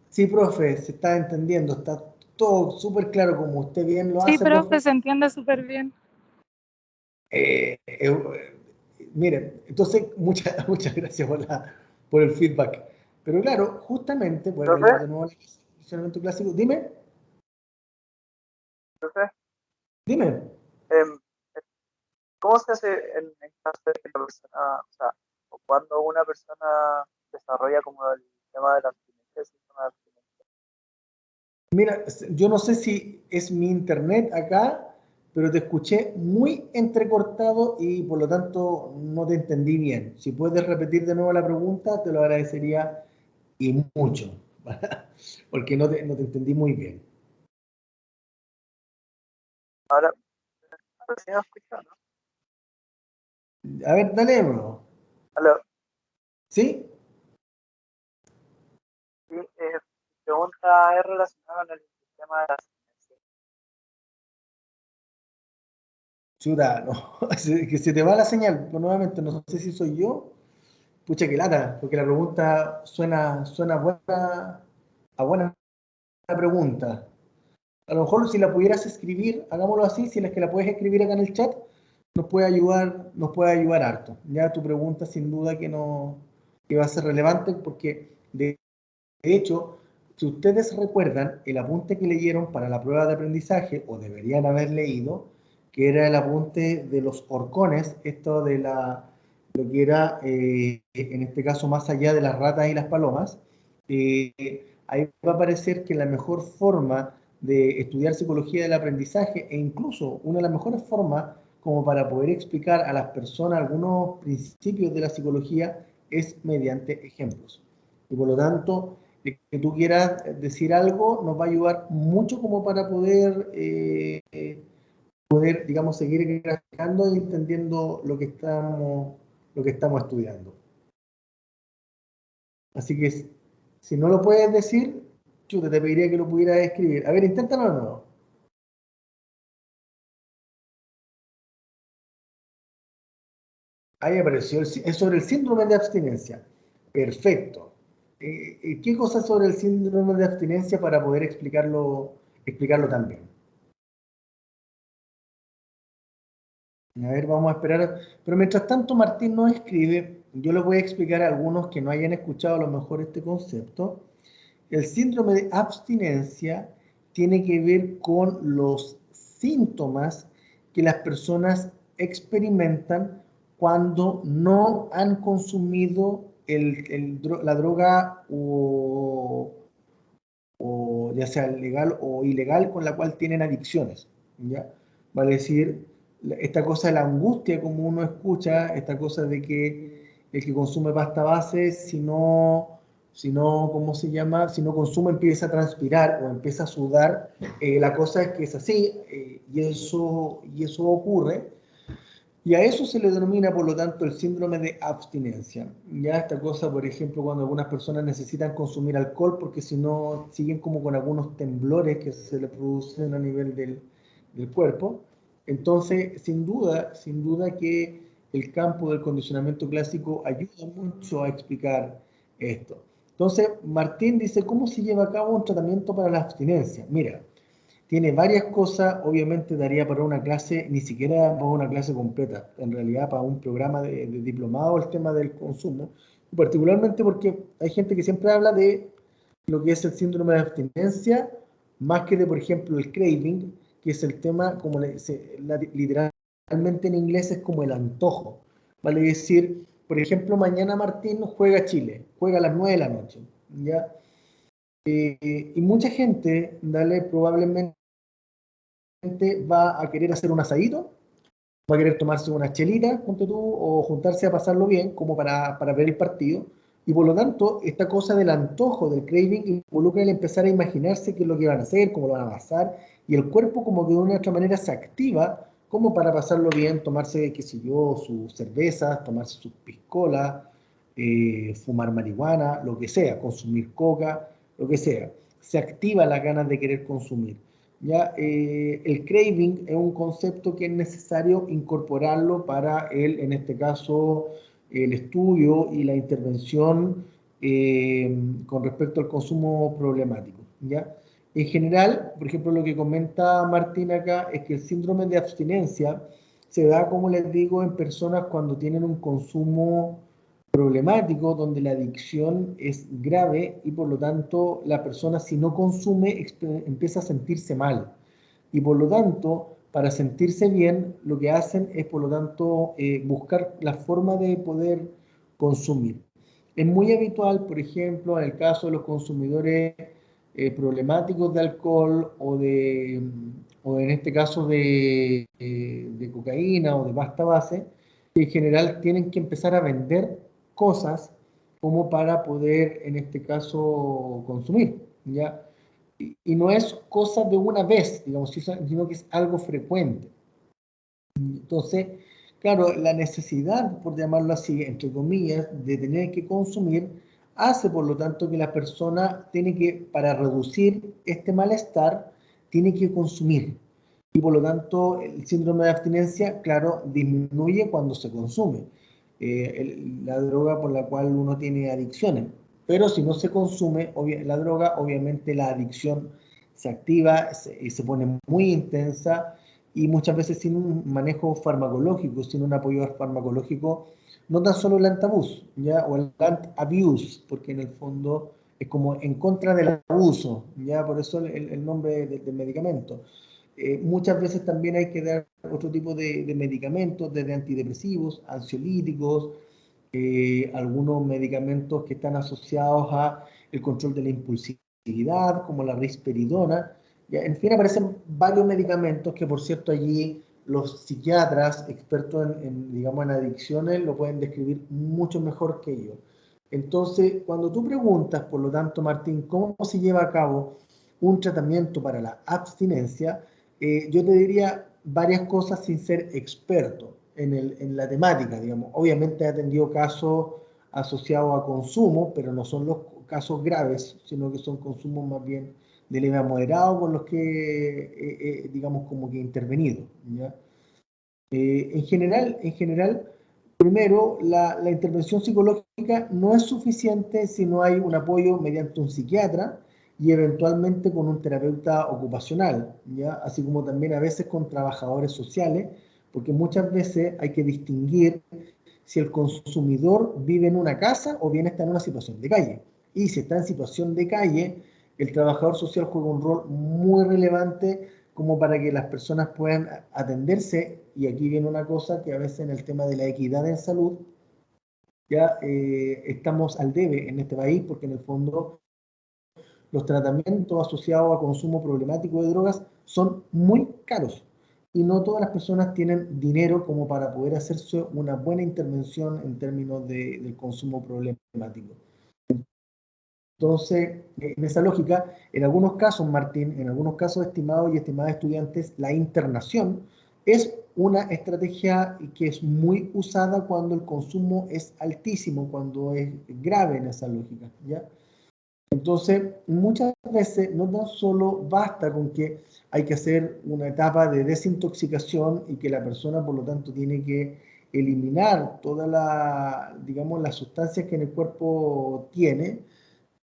Sí, profe, se está entendiendo, está todo súper claro como usted bien lo Sí, hace, profe. profe, se entiende súper bien. Miren, entonces muchas gracias por el feedback. Pero claro, justamente, voy a Profe, volver de nuevo al funcionamiento clásico. Dime, profe, dime. em, ¿cómo se hace en caso de que la persona, o sea, o cuando una persona desarrolla como el tema de la abstinencia, el síntoma de abstinencia? Mira, yo no sé si es mi internet acá, pero te escuché muy entrecortado y por lo tanto no te entendí bien. Si puedes repetir de nuevo la pregunta, te lo agradecería y mucho, porque no te entendí muy bien. Ahora, ¿sí me escucha, no? A ver, dale de nuevo. Aló, ¿Sí? sí, mi pregunta es relacionada con el sistema de la abstinencia. Chuta, no, que se te va la señal, pues, nuevamente, no sé si soy yo, pucha que lata, porque la pregunta suena buena, a buena pregunta. A lo mejor si la pudieras escribir, hagámoslo así, si es que la puedes escribir acá en el chat, nos puede ayudar harto. Ya tu pregunta sin duda que no, que va a ser relevante porque de hecho, si ustedes recuerdan el apunte que leyeron para la prueba de aprendizaje, o deberían haber leído, que era el apunte de los horcones, esto de lo que era, en este caso, más allá de las ratas y las palomas, ahí va a aparecer que la mejor forma de estudiar psicología del aprendizaje, e incluso una de las mejores formas como para poder explicar a las personas algunos principios de la psicología, es mediante ejemplos. Y por lo tanto, que tú quieras decir algo nos va a ayudar mucho como para poder, digamos, seguir graficando y entendiendo lo que estamos estudiando. Así que si no lo puedes decir, chuta, te pediría que lo pudieras escribir. A ver, inténtalo de nuevo. Ahí apareció, es sobre el síndrome de abstinencia. Perfecto. ¿Qué cosas sobre el síndrome de abstinencia para poder explicarlo también? A ver, vamos a esperar. Pero mientras tanto, Martín nos escribe, yo les voy a explicar a algunos que no hayan escuchado a lo mejor este concepto. El síndrome de abstinencia tiene que ver con los síntomas que las personas experimentan cuando no han consumido la droga o ya sea legal o ilegal con la cual tienen adicciones, ¿ya? Vale decir, esta cosa de la angustia, como uno escucha, esta cosa de que el que consume pasta base, ¿cómo se llama? Si no consume empieza a transpirar o empieza a sudar, la cosa es que es así, y eso ocurre. Y a eso se le denomina, por lo tanto, el síndrome de abstinencia. Ya esta cosa, por ejemplo, cuando algunas personas necesitan consumir alcohol porque si no siguen como con algunos temblores que se le producen a nivel del cuerpo. Entonces, sin duda que el campo del condicionamiento clásico ayuda mucho a explicar esto. Entonces, Martín dice, ¿cómo se lleva a cabo un tratamiento para la abstinencia? Mira, tiene varias cosas, obviamente daría para una clase, ni siquiera para una clase completa, en realidad para un programa de diplomado el tema del consumo, particularmente porque hay gente que siempre habla de lo que es el síndrome de abstinencia, más que de, por ejemplo, el craving, que es el tema, como literalmente en inglés es como el antojo, vale decir, por ejemplo, mañana Martín juega Chile, juega a las 9 de la noche, ¿ya? Y mucha gente, probablemente va a querer hacer un asadito, va a querer tomarse una chelita, ponte tú, o juntarse a pasarlo bien, como para ver el partido, y por lo tanto, esta cosa del antojo, del craving, involucra el empezar a imaginarse qué es lo que van a hacer, cómo lo van a pasar, y el cuerpo como que de una u otra manera se activa, como para pasarlo bien, tomarse, qué sé yo, sus cervezas, tomarse sus piscolas, fumar marihuana, lo que sea, consumir coca, lo que sea. Se activa las ganas de querer consumir. ¿Ya? El craving es un concepto que es necesario incorporarlo para en este caso, el estudio y la intervención con respecto al consumo problemático, ¿ya? En general, por ejemplo, lo que comenta Martín acá es que el síndrome de abstinencia se da, como les digo, en personas cuando tienen un consumo problemático, donde la adicción es grave y por lo tanto la persona si no consume empieza a sentirse mal. Y por lo tanto, para sentirse bien, lo que hacen es por lo tanto buscar la forma de poder consumir. Es muy habitual, por ejemplo, en el caso de los consumidores problemáticos de alcohol o en este caso de cocaína o de pasta base, que en general tienen que empezar a vender cosas como para poder, en este caso, consumir, ¿ya? Y no es cosa de una vez, digamos, sino que es algo frecuente. Entonces, claro, la necesidad, por llamarlo así, entre comillas, de tener que consumir, hace por lo tanto que la persona tiene que, para reducir este malestar, tiene que consumir. Y por lo tanto, el síndrome de abstinencia, claro, disminuye cuando se consume. La droga por la cual uno tiene adicciones. Pero si no se consume la droga, obviamente la adicción se activa y se pone muy intensa y muchas veces sin un manejo farmacológico, sin un apoyo farmacológico, no tan solo el antabús, ¿ya? O el abuse, porque en el fondo es como en contra del abuso, ¿ya? Por eso el nombre del medicamento. Muchas veces también hay que dar otro tipo de medicamentos, desde antidepresivos, ansiolíticos, algunos medicamentos que están asociados a el control de la impulsividad, como la risperidona. ¿Ya? En fin, aparecen varios medicamentos que, por cierto, allí los psiquiatras expertos digamos, en adicciones lo pueden describir mucho mejor que yo. Entonces, cuando tú preguntas, por lo tanto, Martín, ¿cómo se lleva a cabo un tratamiento para la abstinencia? Yo te diría varias cosas sin ser experto en la temática, digamos. Obviamente he atendido casos asociados a consumo, pero no son los casos graves, sino que son consumos más bien de leve a moderado con los que, digamos, como que he intervenido, ¿ya? En general, primero, la intervención psicológica no es suficiente si no hay un apoyo mediante un psiquiatra y eventualmente con un terapeuta ocupacional, ¿ya? Así como también a veces con trabajadores sociales, porque muchas veces hay que distinguir si el consumidor vive en una casa o bien está en una situación de calle. Y si está en situación de calle, el trabajador social juega un rol muy relevante como para que las personas puedan atenderse, y aquí viene una cosa que a veces en el tema de la equidad en salud, ya estamos al debe en este país, porque en el fondo los tratamientos asociados a consumo problemático de drogas son muy caros y no todas las personas tienen dinero como para poder hacerse una buena intervención en términos del consumo problemático. Entonces, en esa lógica, en algunos casos, Martín, en algunos casos, estimados y estimadas estudiantes, la internación es una estrategia que es muy usada cuando el consumo es altísimo, cuando es grave en esa lógica, ¿ya? Entonces, muchas veces no tan solo basta con que hay que hacer una etapa de desintoxicación y que la persona, por lo tanto, tiene que eliminar todas las sustancias que en el cuerpo tiene,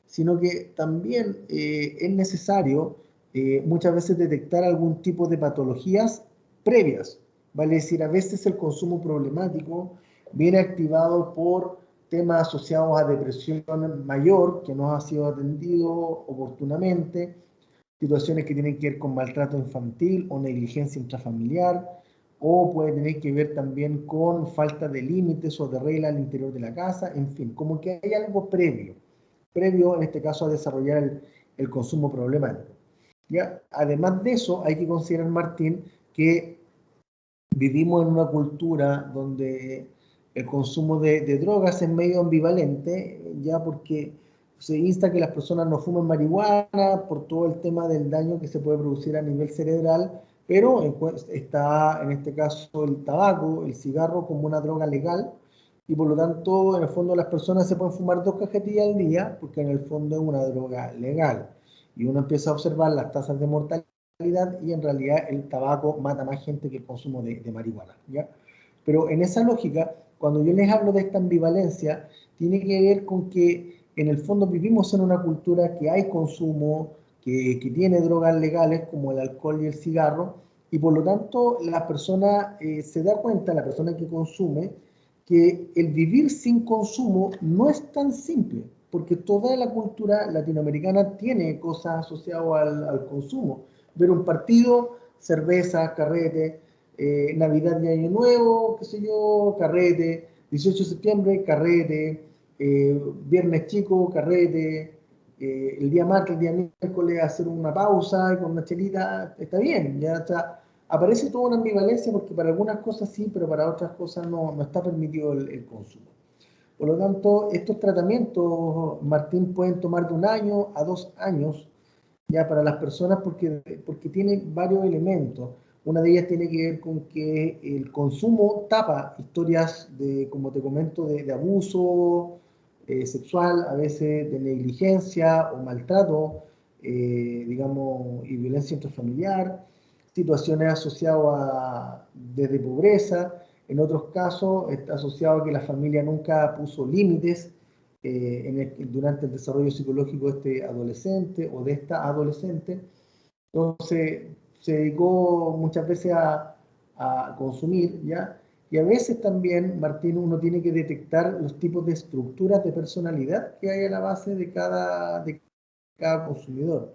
sino que también es necesario muchas veces detectar algún tipo de patologías previas. Vale decir, a veces el consumo problemático viene activado por temas asociados a depresión mayor que no ha sido atendido oportunamente, situaciones que tienen que ver con maltrato infantil o negligencia intrafamiliar, o puede tener que ver también con falta de límites o de reglas al interior de la casa, en fin, como que hay algo previo en este caso a desarrollar el consumo problemático. ¿Ya? Además de eso, hay que considerar, Martín, que vivimos en una cultura donde el consumo de drogas es medio ambivalente, ya porque se insta que las personas no fumen marihuana por todo el tema del daño que se puede producir a nivel cerebral, pero está en este caso el tabaco, el cigarro como una droga legal, y por lo tanto, en el fondo, las personas se pueden fumar 2 cajetillas al día, porque en el fondo es una droga legal. Y uno empieza a observar las tasas de mortalidad y en realidad el tabaco mata más gente que el consumo de marihuana, ¿ya? Pero en esa lógica, cuando yo les hablo de esta ambivalencia, tiene que ver con que en el fondo vivimos en una cultura que hay consumo, que tiene drogas legales como el alcohol y el cigarro, y por lo tanto la persona se da cuenta, la persona que consume, que el vivir sin consumo no es tan simple, porque toda la cultura latinoamericana tiene cosas asociadas al consumo. Ver un partido, cerveza, carrete, Navidad y Año Nuevo, qué sé yo, carrete, 18 de septiembre, carrete, viernes chico, carrete, el día martes, el día miércoles hacer una pausa con una chelita, está bien, ya está. Aparece toda una ambivalencia porque para algunas cosas sí, pero para otras cosas no está permitido el consumo. Por lo tanto, estos tratamientos, Martín, pueden tomar de 1 año a 2 años ya para las personas porque tienen varios elementos. Una de ellas tiene que ver con que el consumo tapa historias de, como te comento, de abuso sexual, a veces de negligencia o maltrato, digamos, y violencia intrafamiliar, situaciones asociadas desde pobreza, en otros casos está asociado a que la familia nunca puso límites durante el desarrollo psicológico de este adolescente o de esta adolescente. Entonces se dedicó muchas veces a consumir, ¿ya? Y a veces también, Martín, uno tiene que detectar los tipos de estructuras de personalidad que hay a la base de cada consumidor.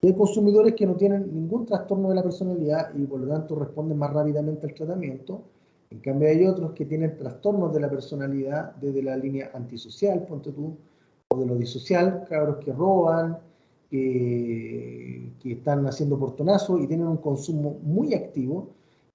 Hay consumidores que no tienen ningún trastorno de la personalidad y por lo tanto responden más rápidamente al tratamiento. En cambio hay otros que tienen trastornos de la personalidad desde la línea antisocial, ponte tú, o de lo disocial, cabros que roban, que están haciendo portonazo y tienen un consumo muy activo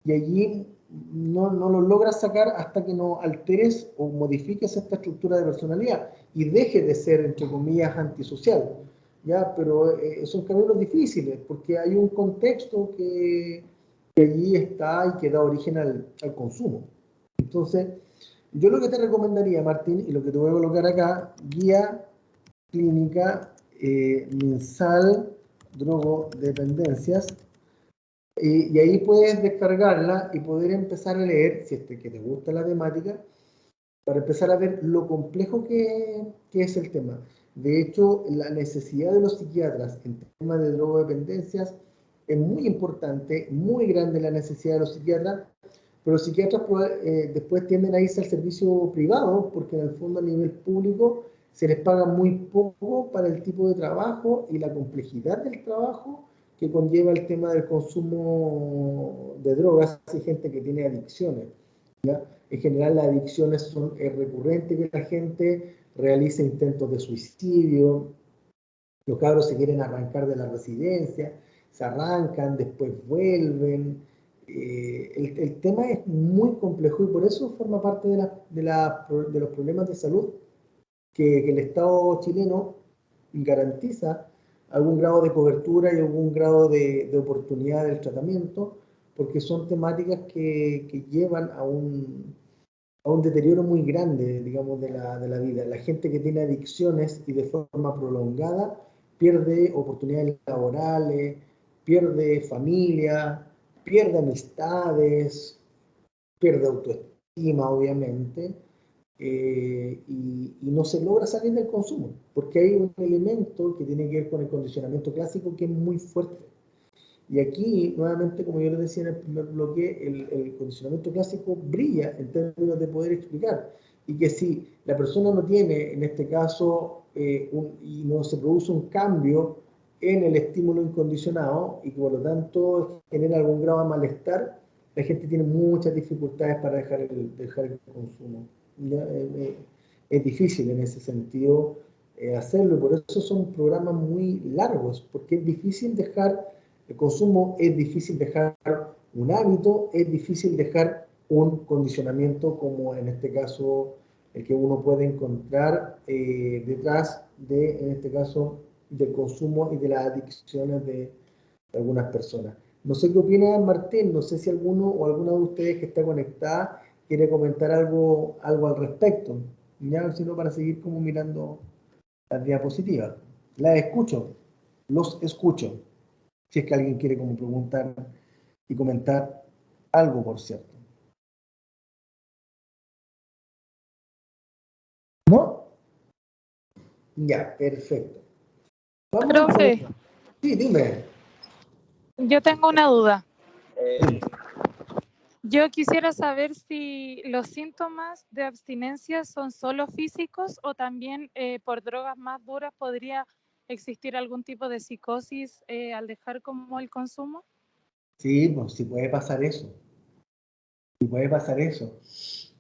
y allí no lo logras sacar hasta que no alteres o modifiques esta estructura de personalidad y deje de ser, entre comillas, antisocial. ¿Ya? Pero son caminos difíciles porque hay un contexto que allí está y que da origen al consumo. Entonces, yo lo que te recomendaría, Martín, y lo que te voy a colocar acá, guía clínica mensal drogodependencias, y ahí puedes descargarla y poder empezar a leer, si es que te gusta la temática, para empezar a ver lo complejo que es el tema. De hecho, la necesidad de los psiquiatras en temas de drogodependencias es muy importante, muy grande la necesidad de los psiquiatras, pero los psiquiatras después tienden a irse al servicio privado, porque en el fondo a nivel público se les paga muy poco para el tipo de trabajo y la complejidad del trabajo que conlleva el tema del consumo de drogas y gente que tiene adicciones, ¿ya? En general las adicciones es recurrente que la gente realice intentos de suicidio, los cabros se quieren arrancar de la residencia, se arrancan, después vuelven. El tema es muy complejo y por eso forma parte de los problemas de salud que el Estado chileno garantiza algún grado de cobertura y algún grado de oportunidad del tratamiento, porque son temáticas que llevan a un deterioro muy grande, digamos, de la vida. La gente que tiene adicciones y de forma prolongada pierde oportunidades laborales, pierde familia, pierde amistades, pierde autoestima, obviamente, y no se logra salir del consumo, porque hay un elemento que tiene que ver con el condicionamiento clásico que es muy fuerte. Y aquí, nuevamente, como yo les decía en el primer bloque, el condicionamiento clásico brilla en términos de poder explicar. Y que si la persona no tiene, en este caso, y no se produce un cambio en el estímulo incondicionado, y que por lo tanto genera algún grado de malestar, la gente tiene muchas dificultades para dejar el consumo. Es difícil en ese sentido hacerlo, y por eso son programas muy largos, porque es difícil dejar el consumo, es difícil dejar un hábito, es difícil dejar un condicionamiento como en este caso el que uno puede encontrar detrás de, en este caso, del consumo y de las adicciones de algunas personas. No sé qué opina Martín, no sé si alguno o alguna de ustedes que está conectada quiere comentar algo al respecto, ya, sino para seguir como mirando las diapositivas. Las escucho, los escucho. Si es que alguien quiere como preguntar y comentar algo, por cierto. ¿No? Ya, perfecto. Profe, Sí, dime. yo tengo una duda. Dime. Yo quisiera saber si los síntomas de abstinencia son solo físicos o también por drogas más duras podría existir algún tipo de psicosis al dejar como el consumo. Sí, pues sí puede pasar eso. Sí puede pasar eso.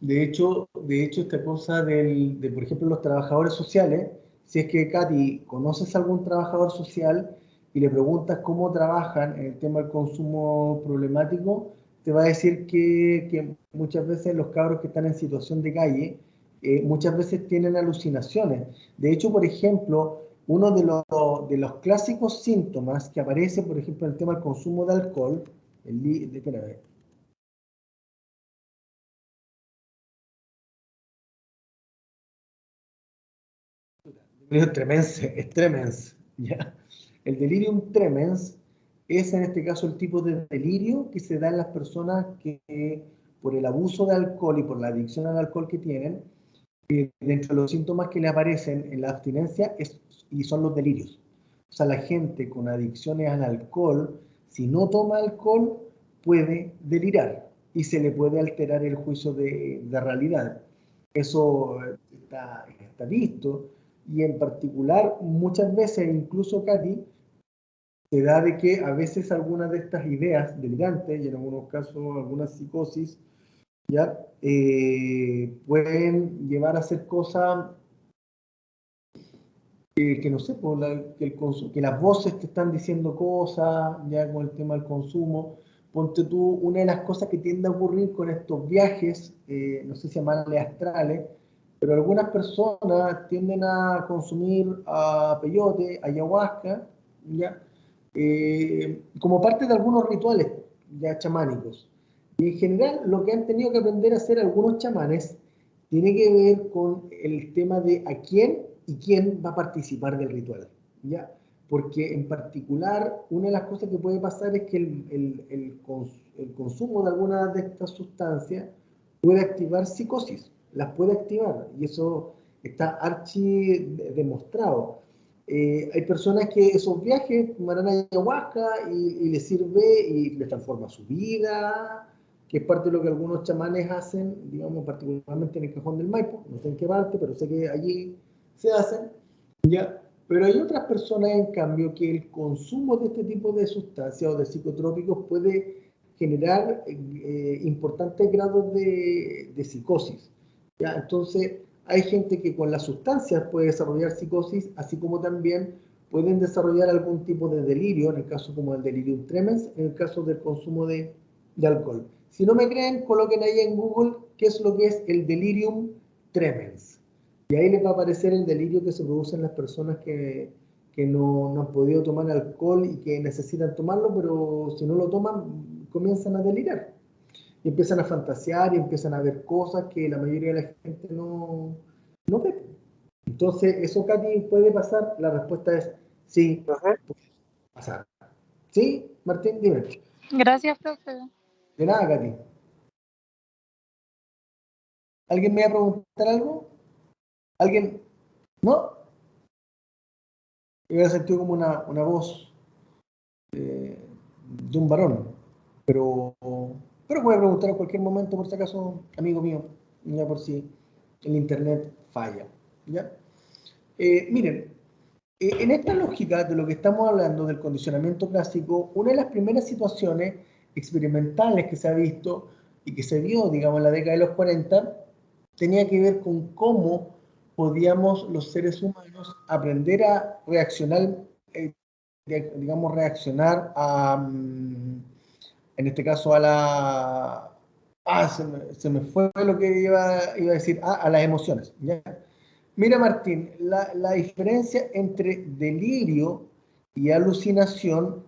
De hecho esta cosa de, por ejemplo, los trabajadores sociales, si es que, Katy, conoces algún trabajador social y le preguntas cómo trabajan en el tema del consumo problemático, te va a decir que muchas veces los cabros que están en situación de calle, muchas veces tienen alucinaciones. De hecho, por ejemplo, uno de los clásicos síntomas que aparece, por ejemplo, en el tema del consumo de alcohol, espérame, es tremens, ¿ya? El delirium tremens es en este caso el tipo de delirio que se da en las personas que por el abuso de alcohol y por la adicción al alcohol que tienen, dentro de los síntomas que le aparecen en la abstinencia y son los delirios. O sea, la gente con adicciones al alcohol, si no toma alcohol, puede delirar y se le puede alterar el juicio de realidad. Eso está visto. Y en particular, muchas veces, incluso Katy, se da de que a veces algunas de estas ideas delirantes, y en algunos casos algunas psicosis, ya pueden llevar a hacer cosas que no sé, por que las voces te están diciendo cosas, ya con el tema del consumo. Ponte tú, una de las cosas que tiende a ocurrir con estos viajes, no sé si llamarle astrales, pero algunas personas tienden a consumir peyote, ayahuasca, ¿ya? Como parte de algunos rituales ya chamánicos. Y en general lo que han tenido que aprender a hacer algunos chamanes tiene que ver con el tema de a quién y quién va a participar del ritual, ¿ya? Porque en particular, una de las cosas que puede pasar es que el consumo de alguna de estas sustancias puede activar psicosis, las puede activar, y eso está archi demostrado. Hay personas que esos viajes tomarán ayahuasca y les sirve y les transforma su vida, que es parte de lo que algunos chamanes hacen, digamos, particularmente en el Cajón del Maipo, no sé en qué parte, pero sé que allí se hacen, ¿ya? Pero hay otras personas, en cambio, que el consumo de este tipo de sustancias o de psicotrópicos puede generar importantes grados de psicosis, ¿ya? Entonces, hay gente que con las sustancias puede desarrollar psicosis, así como también pueden desarrollar algún tipo de delirio, en el caso como el delirium tremens, en el caso del consumo de alcohol. Si no me creen, coloquen ahí en Google qué es lo que es el delirium tremens. Y ahí les va a aparecer el delirio que se produce en las personas que no han podido tomar alcohol y que necesitan tomarlo, pero si no lo toman, comienzan a delirar. Y empiezan a fantasear y empiezan a ver cosas que la mayoría de la gente no ve. Entonces, ¿eso, Katy, puede pasar? La respuesta es sí, Profe, puede pasar. ¿Sí, Martín? Dime. Gracias, profe. De nada, Katy. ¿Alguien me va a preguntar algo? ¿Alguien? ¿No? Yo había sentido como una voz de un varón, pero puede preguntar en cualquier momento, por si acaso, amigo mío, ya por si el internet falla, ¿ya? Miren, en esta lógica de lo que estamos hablando del condicionamiento clásico, una de las primeras situaciones experimentales que se ha visto y que se vio, digamos, en la década de los 40, tenía que ver con cómo podíamos los seres humanos aprender a reaccionar, digamos, reaccionar a, en este caso, a la... se me fue lo que iba a decir, a las emociones, ¿ya? Mira, Martín, la diferencia entre delirio y alucinación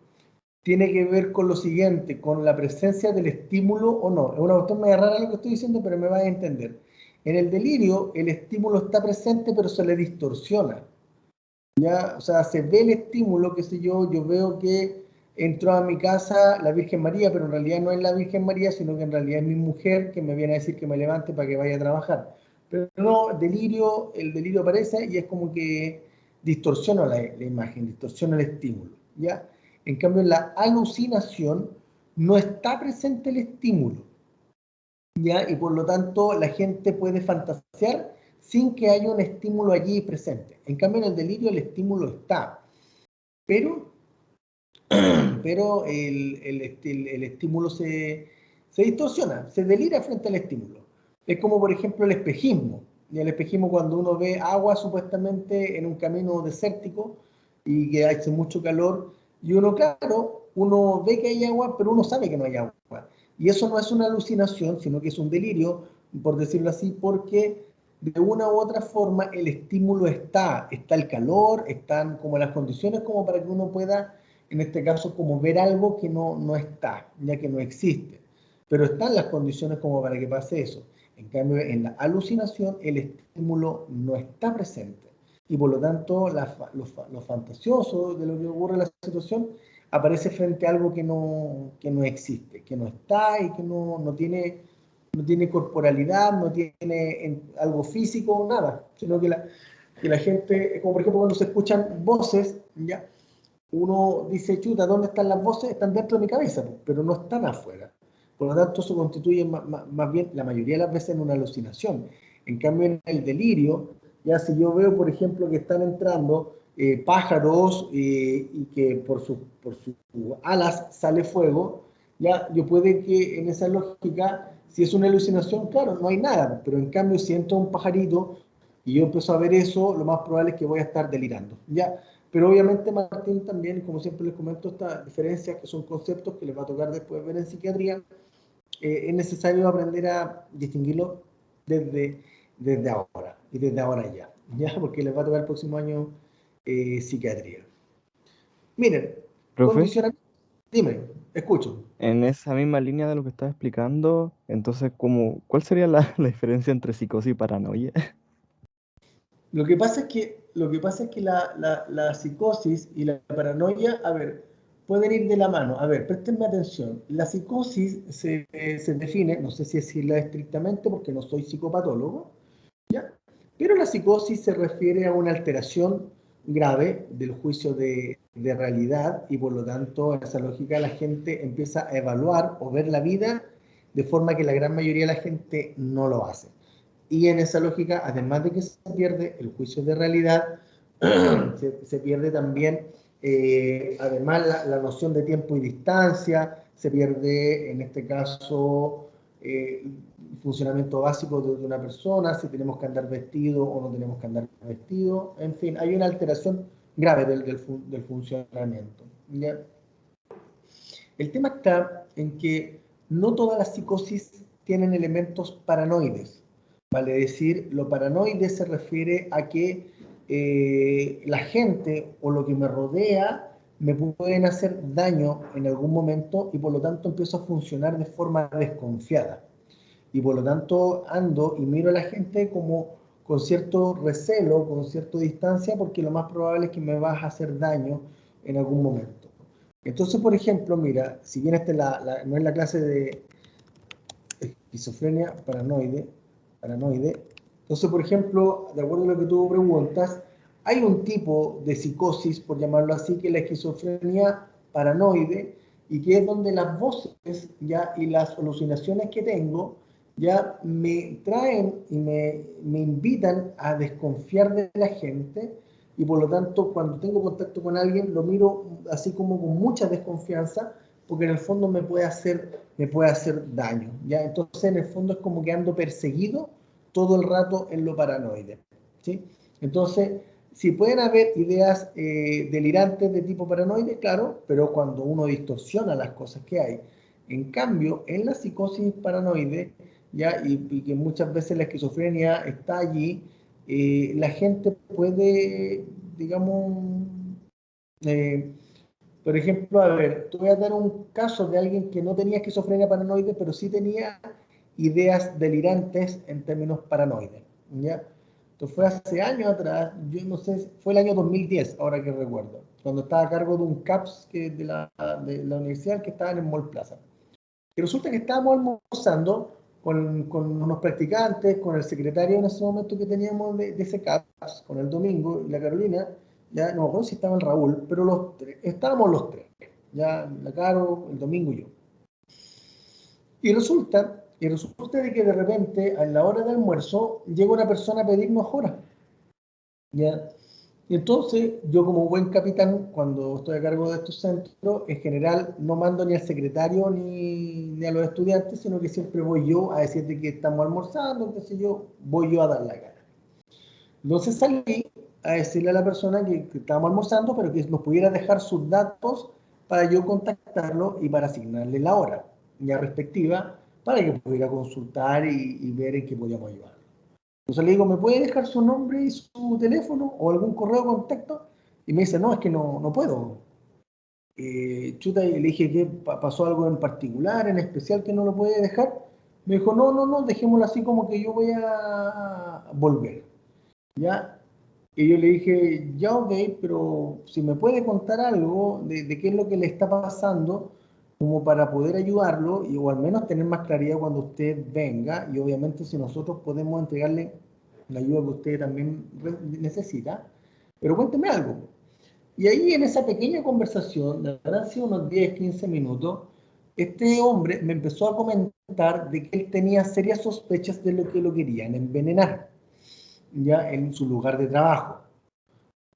tiene que ver con lo siguiente, con la presencia del estímulo o no. Es una cuestión medio rara lo que estoy diciendo, pero me vas a entender. En el delirio, el estímulo está presente, pero se le distorsiona. ¿Ya? O sea, se ve el estímulo, qué sé yo veo que entró a mi casa la Virgen María, pero en realidad no es la Virgen María, sino que en realidad es mi mujer que me viene a decir que me levante para que vaya a trabajar. Pero no, el delirio aparece y es como que distorsiona la imagen, distorsiona el estímulo, ¿ya? En cambio, en la alucinación no está presente el estímulo, ¿ya? Y por lo tanto la gente puede fantasear sin que haya un estímulo allí presente. En cambio, en el delirio el estímulo está, pero el estímulo se distorsiona, se delira frente al estímulo. Es como, por ejemplo, el espejismo. Y el espejismo, cuando uno ve agua supuestamente en un camino desértico y que hace mucho calor, y uno, claro, uno ve que hay agua, pero uno sabe que no hay agua. Y eso no es una alucinación, sino que es un delirio, por decirlo así, porque de una u otra forma el estímulo está el calor, están como las condiciones como para que uno pueda, en este caso, como ver algo que no está, ya que no existe. Pero están las condiciones como para que pase eso. En cambio, en la alucinación el estímulo no está presente. Y por lo tanto, lo fantasioso de lo que ocurre en la situación aparece frente a algo que no existe, que no está y que no tiene corporalidad, no tiene algo físico, nada, sino que la gente, como por ejemplo cuando se escuchan voces, ¿ya? Uno dice, chuta, ¿dónde están las voces? Están dentro de mi cabeza, pero no están afuera. Por lo tanto, eso constituye más bien, la mayoría de las veces, en una alucinación. En cambio, en el delirio, ya si yo veo, por ejemplo, que están entrando pájaros y que por sus alas sale fuego, ya yo puede que en esa lógica, si es una alucinación, claro, no hay nada, pero en cambio si entra un pajarito y yo empiezo a ver eso, lo más probable es que voy a estar delirando, ¿ya? Pero obviamente, Martín, también, como siempre les comento, estas diferencias que son conceptos que les va a tocar después ver en psiquiatría, es necesario aprender a distinguirlo desde ahora y desde ahora ya, porque les va a tocar el próximo año psiquiatría. Miren, Profe, condicionamiento, dime, escucho. en esa misma línea de lo que estás explicando, entonces, ¿cuál sería la diferencia entre psicosis y paranoia? Lo que pasa es que la psicosis y la paranoia, a ver, pueden ir de la mano. A ver, préstenme atención. La psicosis se define, no sé si decirla estrictamente porque no soy psicopatólogo, ¿ya? Pero la psicosis se refiere a una alteración grave del juicio de realidad y por lo tanto, en esa lógica, la gente empieza a evaluar o ver la vida de forma que la gran mayoría de la gente no lo hace. Y en esa lógica, además de que se pierde el juicio de realidad, se pierde también, además, la noción de tiempo y distancia, se pierde, en este caso, el funcionamiento básico de una persona, si tenemos que andar vestido o no tenemos que andar vestido, en fin, hay una alteración grave del funcionamiento, ¿ya? El tema está en que no todas las psicosis tienen elementos paranoides. Vale decir, lo paranoide se refiere a que la gente o lo que me rodea me pueden hacer daño en algún momento y por lo tanto empiezo a funcionar de forma desconfiada. Y por lo tanto ando y miro a la gente como con cierto recelo, con cierta distancia, porque lo más probable es que me vas a hacer daño en algún momento. Entonces, por ejemplo, mira, si bien esta no es la clase de esquizofrenia paranoide, entonces, por ejemplo, de acuerdo a lo que tú preguntas, hay un tipo de psicosis, por llamarlo así, que es la esquizofrenia paranoide, y que es donde las voces ya y las alucinaciones que tengo ya me traen y me invitan a desconfiar de la gente, y por lo tanto, cuando tengo contacto con alguien, lo miro así como con mucha desconfianza, porque en el fondo me puede hacer daño, ¿ya? Entonces, en el fondo es como que ando perseguido todo el rato en lo paranoide, ¿sí? Entonces, si pueden haber ideas delirantes de tipo paranoide, claro, pero cuando uno distorsiona las cosas que hay. En cambio, en la psicosis paranoide, ¿ya? Y que muchas veces la esquizofrenia está allí, la gente puede, digamos, por ejemplo, a ver, te voy a dar un caso de alguien que no tenía esquizofrenia paranoide, pero sí tenía ideas delirantes en términos paranoides, ¿ya? Esto fue hace años atrás, yo no sé, fue el año 2010, ahora que recuerdo, cuando estaba a cargo de un CAPS de la universidad que estaba en el Mall Plaza. Y resulta que estábamos almorzando con unos practicantes, con el secretario en ese momento que teníamos de ese CAPS, con el Domingo y la Carolina, ya no me acuerdo si estaba el Raúl, pero estábamos los tres, ya la Caro, el Domingo y yo. Y resulta de que de repente, a la hora del almuerzo, llega una persona a pedirnos horas, ¿ya? Y entonces, yo como buen capitán, cuando estoy a cargo de estos centros, en general no mando ni al secretario ni a los estudiantes, sino que siempre voy yo a decirte que estamos almorzando, qué sé yo, voy yo a dar la cara. Entonces salí a decirle a la persona que estábamos almorzando, pero que nos pudiera dejar sus datos para yo contactarlo y para asignarle la hora ya respectiva, para que pudiera consultar y ver en qué podíamos ayudar. Entonces le digo, ¿me puede dejar su nombre y su teléfono o algún correo de contacto? Y me dice, no, es que no puedo. Chuta, y le dije que pasó algo en particular, en especial, que no lo puede dejar. Me dijo, no, dejémoslo así como que yo voy a volver. ¿Ya? Y yo le dije, ya ok, pero si me puede contar algo de qué es lo que le está pasando, como para poder ayudarlo, o al menos tener más claridad cuando usted venga, y obviamente si nosotros podemos entregarle la ayuda que usted también necesita, pero cuénteme algo. Y ahí en esa pequeña conversación, de habrán sido unos 10, 15 minutos, este hombre me empezó a comentar de que él tenía serias sospechas de lo que lo querían envenenar, ya en su lugar de trabajo.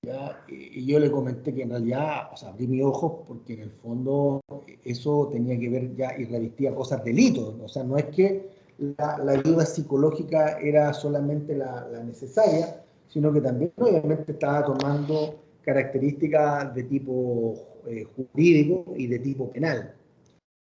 ¿Ya? Y yo le comenté que en realidad, o sea, abrí mis ojos porque en el fondo eso tenía que ver ya y revestía cosas delitos. O sea, no es que la ayuda psicológica era solamente la necesaria, sino que también obviamente estaba tomando características de tipo jurídico y de tipo penal.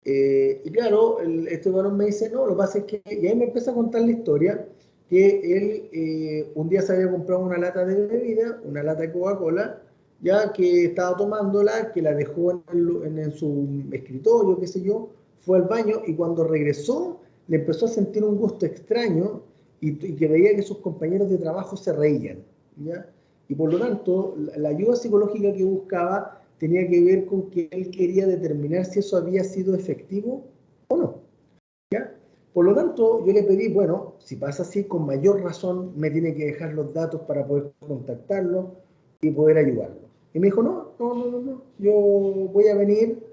Y claro, este varón me dice, no, lo que pasa es que, y ahí me empieza a contar la historia, que él un día se había comprado una lata de bebida, una lata de Coca-Cola, ya que estaba tomándola, que la dejó en su escritorio, qué sé yo, fue al baño y cuando regresó le empezó a sentir un gusto extraño y que veía que sus compañeros de trabajo se reían, ¿ya? Y por lo tanto, la ayuda psicológica que buscaba tenía que ver con que él quería determinar si eso había sido efectivo o no. ¿Ya? Por lo tanto, yo le pedí, bueno, si pasa así, con mayor razón me tiene que dejar los datos para poder contactarlo y poder ayudarlo. Y me dijo, no, yo voy a venir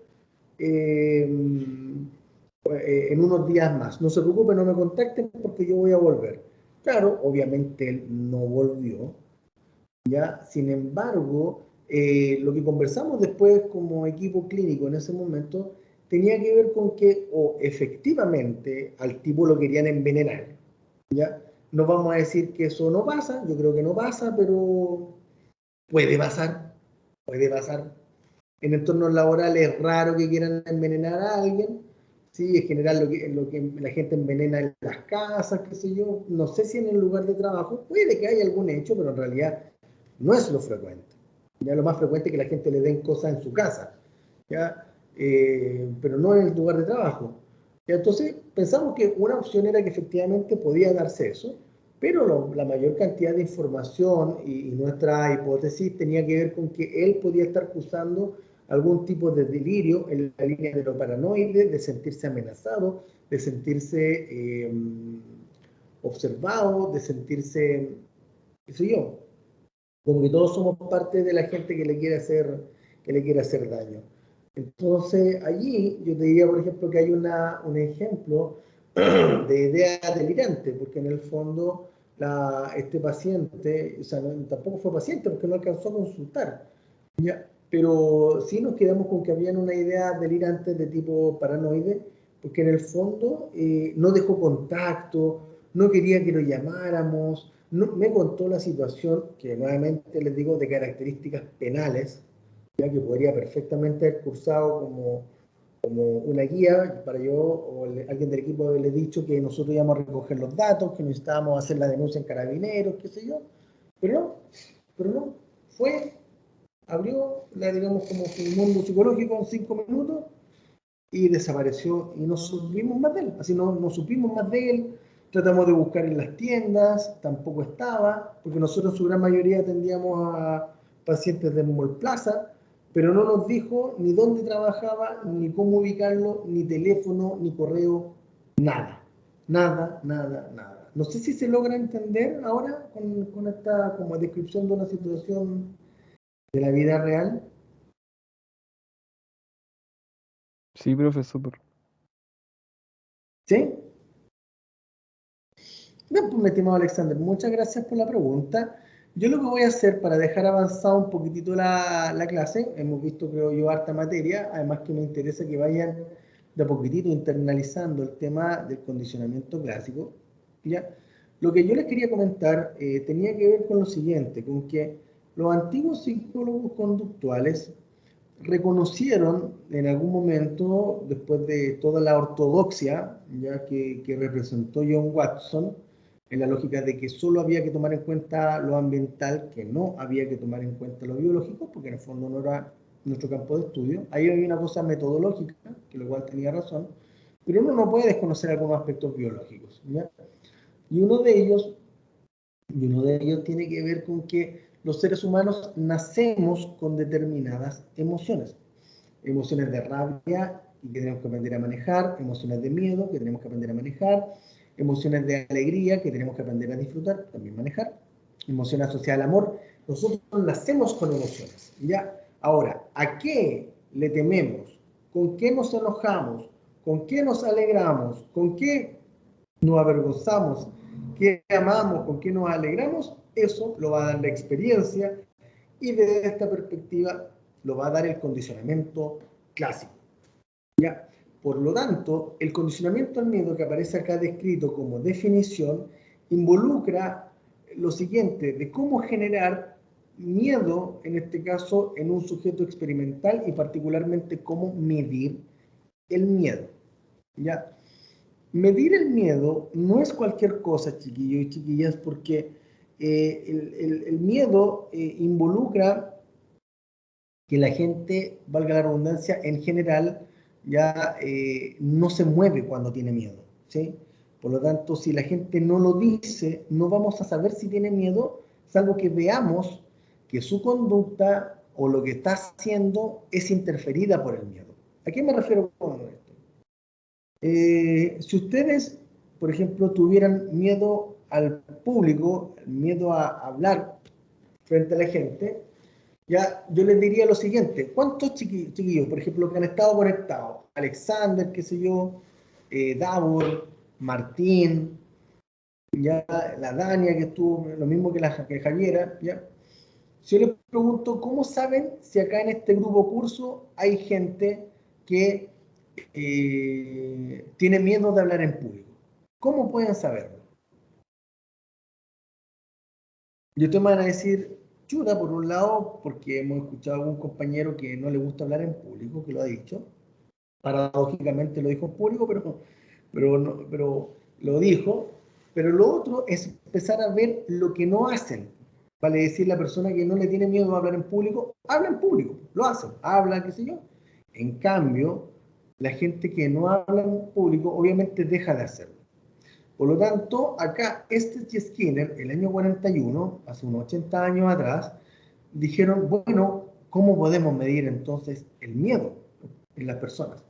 en unos días más. No se preocupen, no me contacten porque yo voy a volver. Claro, obviamente él no volvió, ¿ya? Sin embargo, lo que conversamos después como equipo clínico en ese momento tenía que ver con que efectivamente al tipo lo querían envenenar, ¿ya? No vamos a decir que eso no pasa, yo creo que no pasa, pero puede pasar, puede pasar. En entornos laborales es raro que quieran envenenar a alguien, ¿sí? En general lo que la gente envenena en las casas, qué sé yo, no sé si en el lugar de trabajo, puede que haya algún hecho, pero en realidad no es lo frecuente. Ya lo más frecuente es que la gente le den cosas en su casa, ¿ya? Pero no en el lugar de trabajo. ¿Ya? Entonces pensamos que una opción era que efectivamente podía darse eso, pero la mayor cantidad de información y nuestra hipótesis tenía que ver con que él podía estar usando algún tipo de delirio en la línea de lo paranoide, de sentirse amenazado, de sentirse observado, de sentirse, qué sé yo, como que todos somos parte de la gente que le quiere hacer daño. Entonces, allí yo te diría, por ejemplo, que hay un ejemplo de idea delirante, porque en el fondo este paciente, o sea, tampoco fue paciente porque no alcanzó a consultar, ¿ya? Pero sí nos quedamos con que habían una idea delirante de tipo paranoide, porque en el fondo no dejó contacto, no quería que lo llamáramos, no, me contó la situación, que nuevamente les digo, de características penales, ya que podría perfectamente haber cursado como una guía para yo o alguien del equipo le he dicho que nosotros íbamos a recoger los datos, que necesitábamos hacer la denuncia en Carabineros, qué sé yo, pero no, fue, abrió, digamos, como su mundo psicológico en 5 minutos y desapareció y no supimos más de él, así no supimos más de él, tratamos de buscar en las tiendas, tampoco estaba, porque nosotros en su gran mayoría atendíamos a pacientes de Mall Plaza, pero no nos dijo ni dónde trabajaba, ni cómo ubicarlo, ni teléfono, ni correo, nada, nada. No sé si se logra entender ahora con esta como descripción de una situación de la vida real. Sí, profe, súper. ¿Sí? Bien, pues, mi estimado Alexander, muchas gracias por la pregunta. Yo lo que voy a hacer para dejar avanzado un poquitito la clase, hemos visto, creo yo, harta materia, además que me interesa que vayan de a poquitito internalizando el tema del condicionamiento clásico, ¿ya? Lo que yo les quería comentar tenía que ver con lo siguiente, con que los antiguos psicólogos conductuales reconocieron en algún momento, después de toda la ortodoxia ya que representó John Watson, en la lógica de que solo había que tomar en cuenta lo ambiental, que no había que tomar en cuenta lo biológico, porque en el fondo no era nuestro campo de estudio. Ahí hay una cosa metodológica, que lo cual tenía razón, pero uno no puede desconocer algunos aspectos biológicos, ¿ya? Y uno de ellos tiene que ver con que los seres humanos nacemos con determinadas emociones. Emociones de rabia que tenemos que aprender a manejar, emociones de miedo que tenemos que aprender a manejar, emociones de alegría que tenemos que aprender a disfrutar, también manejar, emociones asociadas al amor. Nosotros nacemos con emociones, ¿ya? Ahora, ¿a qué le tememos? ¿Con qué nos enojamos? ¿Con qué nos alegramos? ¿Con qué nos avergonzamos? ¿Qué amamos? ¿Con qué nos alegramos? Eso lo va a dar la experiencia y desde esta perspectiva lo va a dar el condicionamiento clásico, ¿ya? Por lo tanto, el condicionamiento al miedo que aparece acá descrito como definición involucra lo siguiente, de cómo generar miedo, en este caso, en un sujeto experimental y particularmente cómo medir el miedo, ¿ya? Medir el miedo no es cualquier cosa, chiquillos y chiquillas, porque el miedo involucra que la gente, valga la redundancia, en general ya no se mueve cuando tiene miedo, ¿sí? Por lo tanto, si la gente no lo dice, no vamos a saber si tiene miedo, salvo que veamos que su conducta o lo que está haciendo es interferida por el miedo. ¿A qué me refiero con esto? Si ustedes, por ejemplo, tuvieran miedo al público, miedo a hablar frente a la gente, ya yo les diría lo siguiente: ¿cuántos chiquillos, por ejemplo, que han estado conectados? Alexander, qué sé yo, Davor, Martín, ya la Dania, que estuvo lo mismo que Javiera, ya. Si yo les pregunto, ¿cómo saben si acá en este grupo curso hay gente que tiene miedo de hablar en público? ¿Cómo pueden saberlo? Y ustedes me van a decir, chuta, por un lado, porque hemos escuchado a algún compañero que no le gusta hablar en público, que lo ha dicho. Paradójicamente lo dijo en público, pero lo dijo. Pero lo otro es empezar a ver lo que no hacen. Vale decir, la persona que no le tiene miedo a hablar en público, habla en público, lo hacen, habla, qué sé yo. En cambio, la gente que no habla en público, obviamente deja de hacerlo. Por lo tanto, acá, Skinner, el año 41, hace unos 80 años atrás, dijeron, bueno, ¿cómo podemos medir entonces el miedo en las personas?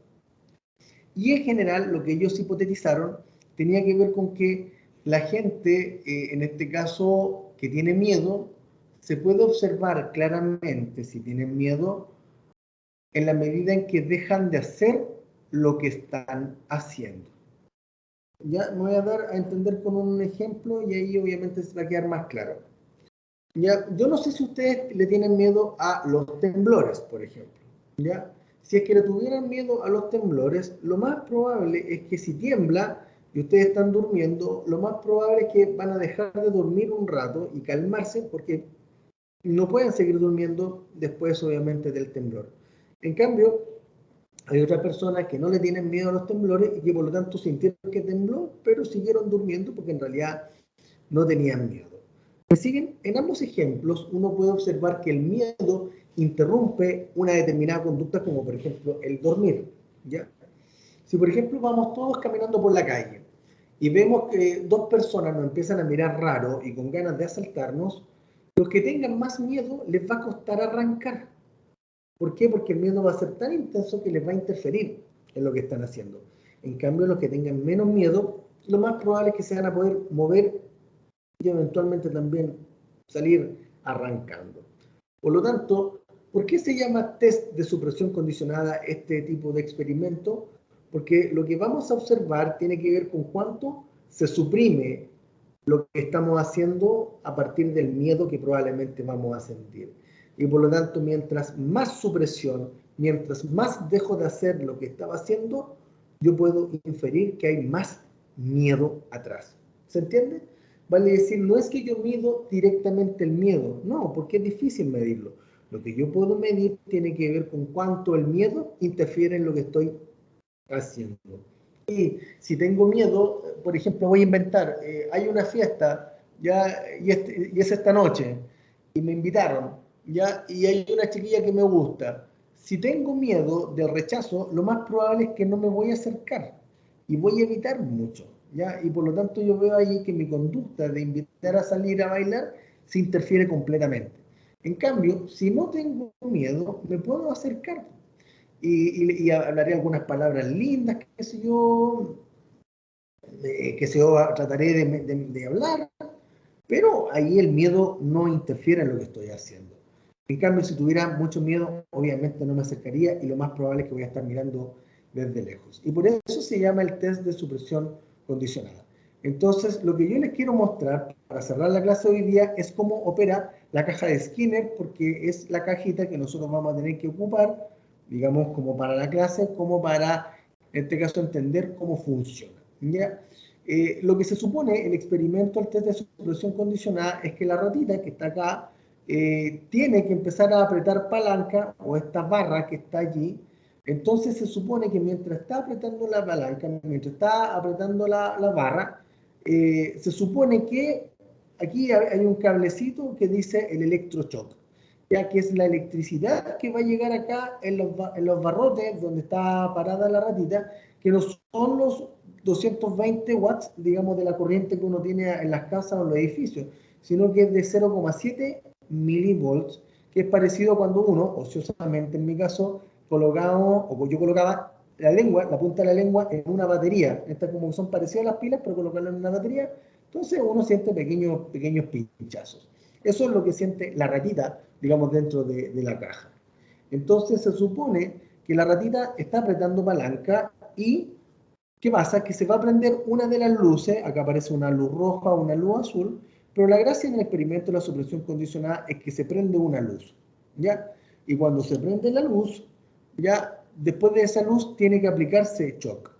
Y en general, lo que ellos hipotetizaron tenía que ver con que la gente, en este caso, que tiene miedo, se puede observar claramente si tienen miedo en la medida en que dejan de hacer lo que están haciendo. Ya me voy a dar a entender con un ejemplo y ahí obviamente se va a quedar más claro. Ya, yo no sé si ustedes le tienen miedo a los temblores, por ejemplo. ¿Ya? Si es que le tuvieran miedo a los temblores, lo más probable es que si tiembla y ustedes están durmiendo, lo más probable es que van a dejar de dormir un rato y calmarse porque no pueden seguir durmiendo después, obviamente, del temblor. En cambio, hay otras personas que no le tienen miedo a los temblores y que por lo tanto sintieron que tembló, pero siguieron durmiendo porque en realidad no tenían miedo. ¿Me siguen? En ambos ejemplos uno puede observar que el miedo interrumpe una determinada conducta, como por ejemplo el dormir. ¿Ya? Si por ejemplo vamos todos caminando por la calle y vemos que dos personas nos empiezan a mirar raro y con ganas de asaltarnos, los que tengan más miedo les va a costar arrancar. ¿Por qué? Porque el miedo va a ser tan intenso que les va a interferir en lo que están haciendo. En cambio, los que tengan menos miedo, lo más probable es que se van a poder mover y eventualmente también salir arrancando. Por lo tanto, ¿por qué se llama test de supresión condicionada este tipo de experimento? Porque lo que vamos a observar tiene que ver con cuánto se suprime lo que estamos haciendo a partir del miedo que probablemente vamos a sentir. Y por lo tanto, mientras más supresión, mientras más dejo de hacer lo que estaba haciendo, yo puedo inferir que hay más miedo atrás. ¿Se entiende? Vale decir, no es que yo mido directamente el miedo, no, porque es difícil medirlo. Lo que yo puedo medir tiene que ver con cuánto el miedo interfiere en lo que estoy haciendo. Y si tengo miedo, por ejemplo, voy a inventar, hay una fiesta ya, y es esta noche, y me invitaron, ya, y hay una chiquilla que me gusta. Si tengo miedo del rechazo, lo más probable es que no me voy a acercar y voy a evitar mucho, ¿ya? Y por lo tanto yo veo ahí que mi conducta de invitar a salir a bailar se interfiere completamente. En cambio, si no tengo miedo, me puedo acercar y hablaré algunas palabras lindas, qué sé yo, trataré de hablar, pero ahí el miedo no interfiere en lo que estoy haciendo. En cambio, si tuviera mucho miedo, obviamente no me acercaría y lo más probable es que voy a estar mirando desde lejos. Y por eso se llama el test de supresión condicionada. Entonces, lo que yo les quiero mostrar para cerrar la clase de hoy día es cómo opera la caja de Skinner, porque es la cajita que nosotros vamos a tener que ocupar, digamos, como para la clase, como para, en este caso, entender cómo funciona. ¿Ya? Lo que se supone, el experimento, el test de supresión condicionada, es que la ratita que está acá tiene que empezar a apretar palanca o esta barra que está allí. Entonces se supone que mientras está apretando la palanca, mientras está apretando la barra, se supone que aquí hay un cablecito que dice el electroshock, ya que es la electricidad que va a llegar acá en los barrotes donde está parada la ratita, que no son los 220 watts, digamos, de la corriente que uno tiene en las casas o en los edificios, sino que es de 0,7 milivolts, que es parecido a cuando uno, ociosamente en mi caso, yo colocaba la lengua, la punta de la lengua en una batería. Estas como son parecidas a las pilas, pero colocarla en una batería, entonces uno siente pequeños pinchazos. Eso es lo que siente la ratita, digamos, dentro de la caja. Entonces se supone que la ratita está apretando palanca y ¿qué pasa? Que se va a prender una de las luces, acá aparece una luz roja, una luz azul, pero la gracia en el experimento de la supresión condicionada es que se prende una luz, ¿ya? Y cuando se prende la luz, ya después de esa luz tiene que aplicarse shock.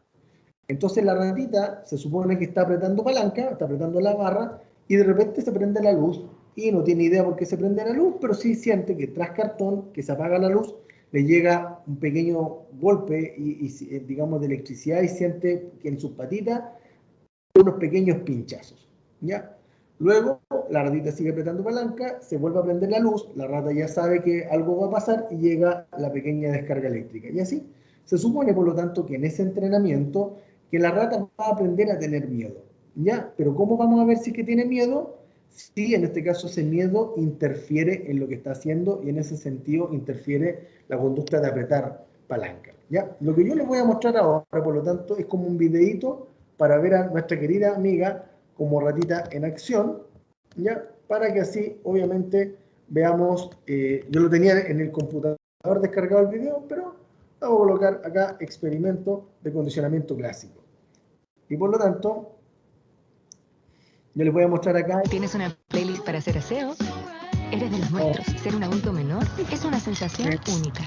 Entonces la ratita se supone que está apretando palanca, está apretando la barra, y de repente se prende la luz, y no tiene idea por qué se prende la luz, pero sí siente que tras cartón, que se apaga la luz, le llega un pequeño golpe, digamos, de electricidad, y siente que en sus patitas unos pequeños pinchazos, ¿ya? Luego, la ratita sigue apretando palanca, se vuelve a prender la luz, la rata ya sabe que algo va a pasar y llega la pequeña descarga eléctrica. Y así, se supone, por lo tanto, que en ese entrenamiento, que la rata va a aprender a tener miedo, ¿ya? Pero ¿cómo vamos a ver si es que tiene miedo? Si en este caso ese miedo interfiere en lo que está haciendo y en ese sentido interfiere la conducta de apretar palanca, ¿ya? Lo que yo les voy a mostrar ahora, por lo tanto, es como un videíto para ver a nuestra querida amiga como ratita en acción, ¿ya? Para que así, obviamente, veamos, yo lo tenía en el computador descargado el video, pero vamos a colocar acá experimento de condicionamiento clásico. Y por lo tanto, yo les voy a mostrar acá. ¿Tienes una playlist para hacer aseo? Eres de los nuestros. Ser un adulto menor es una sensación única.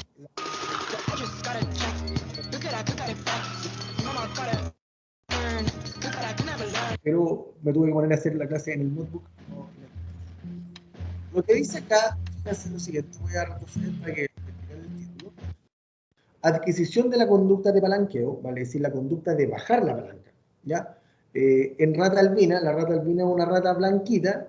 Pero me tuve que poner a hacer la clase en el notebook. Lo que dice acá es lo siguiente, voy a retroceder para que explicar el título. Adquisición de la conducta de palanqueo, vale decir, la conducta de bajar la palanca, ¿ya? En rata albina, la rata albina es una rata blanquita,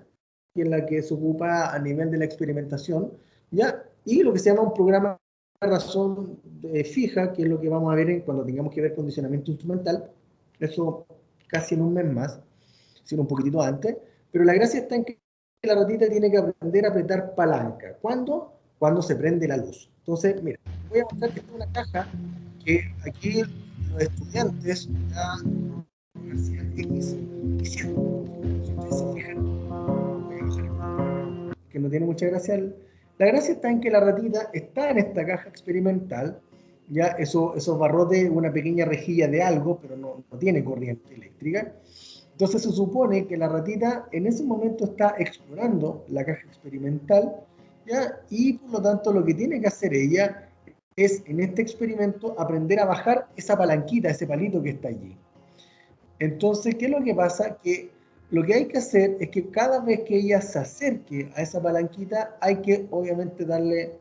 que es la que se ocupa a nivel de la experimentación, ¿ya? Y lo que se llama un programa de razón fija, que es lo que vamos a ver cuando tengamos que ver condicionamiento instrumental, eso casi en un mes más, sino un poquitito antes, pero la gracia está en que la ratita tiene que aprender a apretar palanca. ¿Cuándo? Cuando se prende la luz. Entonces, mira, voy a mostrar que esta es una caja que aquí los estudiantes ya Universidad X hicieron. Si ustedes se fijan, que no tiene mucha gracia. La gracia está en que la ratita está en esta caja experimental, ya esos barrotes, una pequeña rejilla de algo, pero no tiene corriente eléctrica. Entonces se supone que la ratita en ese momento está explorando la caja experimental, ¿ya? Y por lo tanto lo que tiene que hacer ella es en este experimento aprender a bajar esa palanquita, ese palito que está allí. Entonces, ¿qué es lo que pasa? Que lo que hay que hacer es que cada vez que ella se acerque a esa palanquita, hay que obviamente darle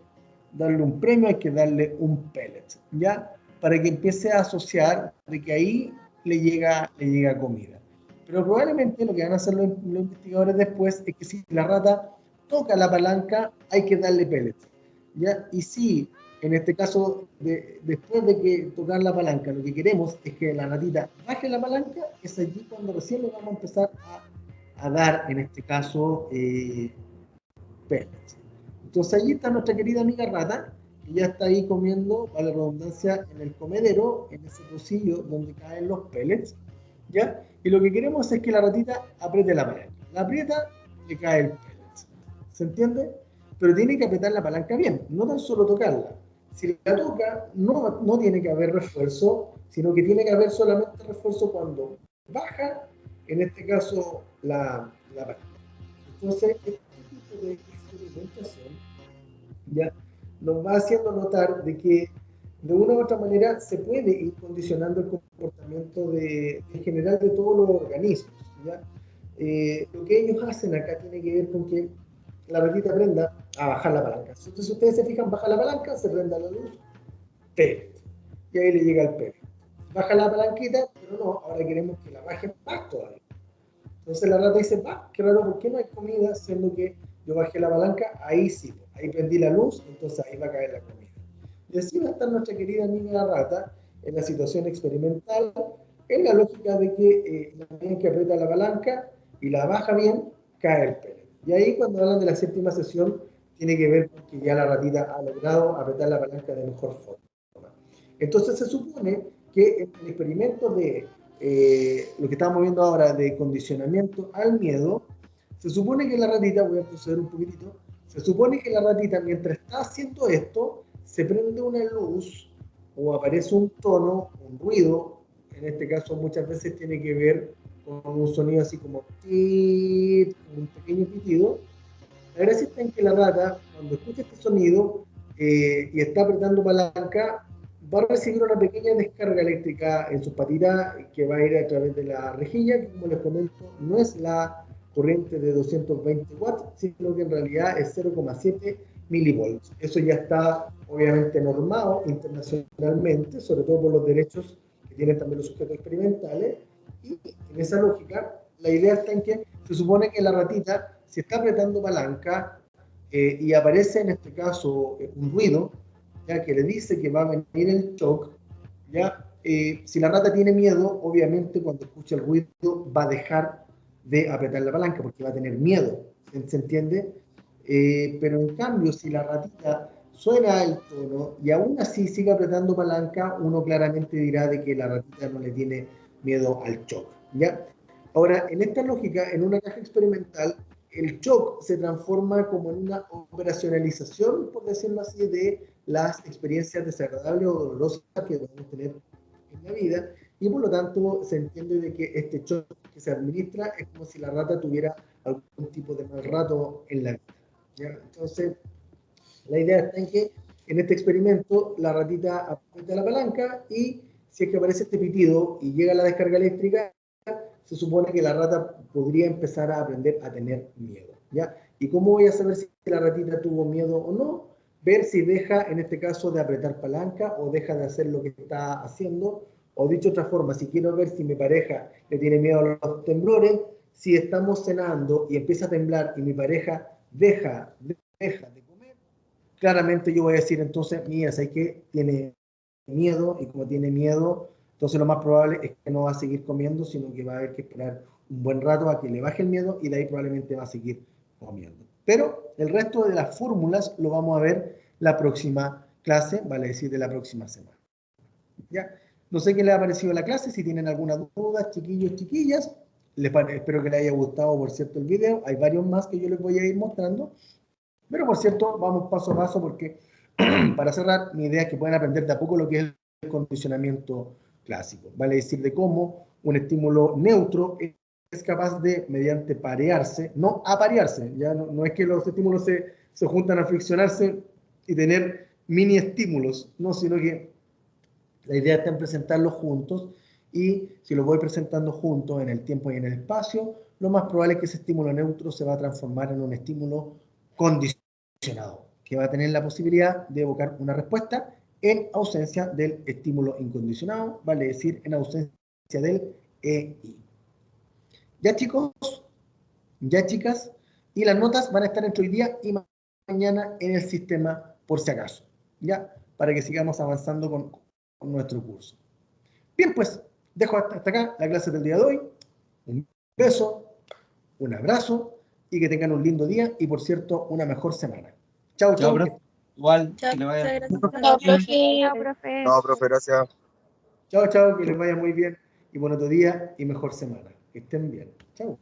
un premio, hay que darle un pellet, ¿ya? Para que empiece a asociar de que ahí le llega comida. Pero probablemente lo que van a hacer los investigadores después es que si la rata toca la palanca, hay que darle pellets, ¿ya? Y si, en este caso, después de que tocar la palanca, lo que queremos es que la ratita baje la palanca, es allí cuando recién le vamos a empezar a dar, en este caso, pellets. Entonces allí está nuestra querida amiga rata, que ya está ahí comiendo, vale la redundancia, en el comedero, en ese pocillo donde caen los pellets, ¿ya? Y lo que queremos es que la ratita apriete la palanca. La aprieta, le cae el pellet. ¿Se entiende? Pero tiene que apretar la palanca bien, no tan solo tocarla. Si la toca, no tiene que haber refuerzo, sino que tiene que haber solamente refuerzo cuando baja, en este caso, la palanca. Entonces, este tipo de experimentación ya nos va haciendo notar de que de una u otra manera se puede ir condicionando el comportamiento en general de todos los organismos, ¿ya? Lo que ellos hacen acá tiene que ver con que la ratita aprenda a bajar la palanca. Entonces, si ustedes se fijan, baja la palanca, se prende la luz, pellet, y ahí le llega el pellet. Baja la palanquita, pero no, ahora queremos que la baje más todavía. Entonces la rata dice, qué raro, ¿por qué no hay comida? Siendo que yo bajé la palanca, ahí sí, ahí prendí la luz, entonces ahí va a caer la comida. Y así va a estar nuestra querida amiga la rata en la situación experimental, en la lógica de que la medida que aprieta la palanca y la baja bien, cae el pellet. Y ahí cuando hablan de la séptima sesión, tiene que ver con que ya la ratita ha logrado apretar la palanca de mejor forma. Entonces se supone que en el experimento de lo que estamos viendo ahora de condicionamiento al miedo, se supone que la ratita, voy a proceder un poquitito, se supone que la ratita mientras está haciendo esto, se prende una luz o aparece un tono, un ruido, en este caso muchas veces tiene que ver con un sonido así como tit, un pequeño pitido. La gracia está en que la rata, cuando escucha este sonido y está apretando palanca, va a recibir una pequeña descarga eléctrica en sus patitas que va a ir a través de la rejilla, que como les comento, no es la corriente de 220 watts, sino que en realidad es 0,7 milivolts. Eso ya está obviamente normado internacionalmente, sobre todo por los derechos que tienen también los sujetos experimentales, y en esa lógica, la idea está en que se supone que la ratita, si está apretando palanca y aparece en este caso un ruido, ya que le dice que va a venir el shock, ya si la rata tiene miedo, obviamente cuando escucha el ruido va a dejar de apretar la palanca porque va a tener miedo, ¿se entiende? Pero en cambio, si la ratita suena el tono y aún así sigue apretando palanca, uno claramente dirá de que la ratita no le tiene miedo al shock, ¿ya? Ahora, en esta lógica, en una caja experimental, el shock se transforma como en una operacionalización, por decirlo así, de las experiencias desagradables o dolorosas que podemos tener en la vida, y por lo tanto se entiende de que este shock que se administra es como si la rata tuviera algún tipo de mal rato en la vida, ¿ya? Entonces, la idea está en que en este experimento la ratita aprieta la palanca y si es que aparece este pitido y llega la descarga eléctrica, se supone que la rata podría empezar a aprender a tener miedo, ¿ya? ¿Y cómo voy a saber si la ratita tuvo miedo o no? Ver si deja, en este caso, de apretar palanca o deja de hacer lo que está haciendo. O dicho de otra forma, si quiero ver si mi pareja le tiene miedo a los temblores, si estamos cenando y empieza a temblar y mi pareja deja de comer, claramente yo voy a decir entonces, mía, ¿sabes qué? Tiene miedo, y como tiene miedo, entonces lo más probable es que no va a seguir comiendo, sino que va a haber que esperar un buen rato a que le baje el miedo y de ahí probablemente va a seguir comiendo. Pero el resto de las fórmulas lo vamos a ver la próxima clase, vale decir, de la próxima semana. ¿Ya? No sé qué les ha parecido la clase, si tienen alguna duda, chiquillos, chiquillas, espero que les haya gustado, por cierto, el video. Hay varios más que yo les voy a ir mostrando. Pero, por cierto, vamos paso a paso porque, para cerrar, mi idea es que puedan aprender de a poco lo que es el condicionamiento clásico. Vale decir, de cómo un estímulo neutro es capaz de, mediante parearse, no aparearse, ya no es que los estímulos se juntan a friccionarse y tener mini estímulos, no, sino que la idea está en presentarlos juntos, y si los voy presentando juntos en el tiempo y en el espacio, lo más probable es que ese estímulo neutro se va a transformar en un estímulo condicionado, que va a tener la posibilidad de evocar una respuesta en ausencia del estímulo incondicionado, vale decir, en ausencia del EI. Ya, chicos, ya, chicas, y las notas van a estar entre hoy día y mañana en el sistema, por si acaso, ya, para que sigamos avanzando con nuestro curso. Bien, pues, dejo hasta acá la clase del día de hoy. Un beso, un abrazo, y que tengan un lindo día y, por cierto, una mejor semana. Chao, chao. Chao, igual, Chao, que le vaya. muchas gracias. Chao, profe. No, profe, gracias. Chao, chao, que les vaya muy bien y buen otro día y mejor semana. Que estén bien. Chao.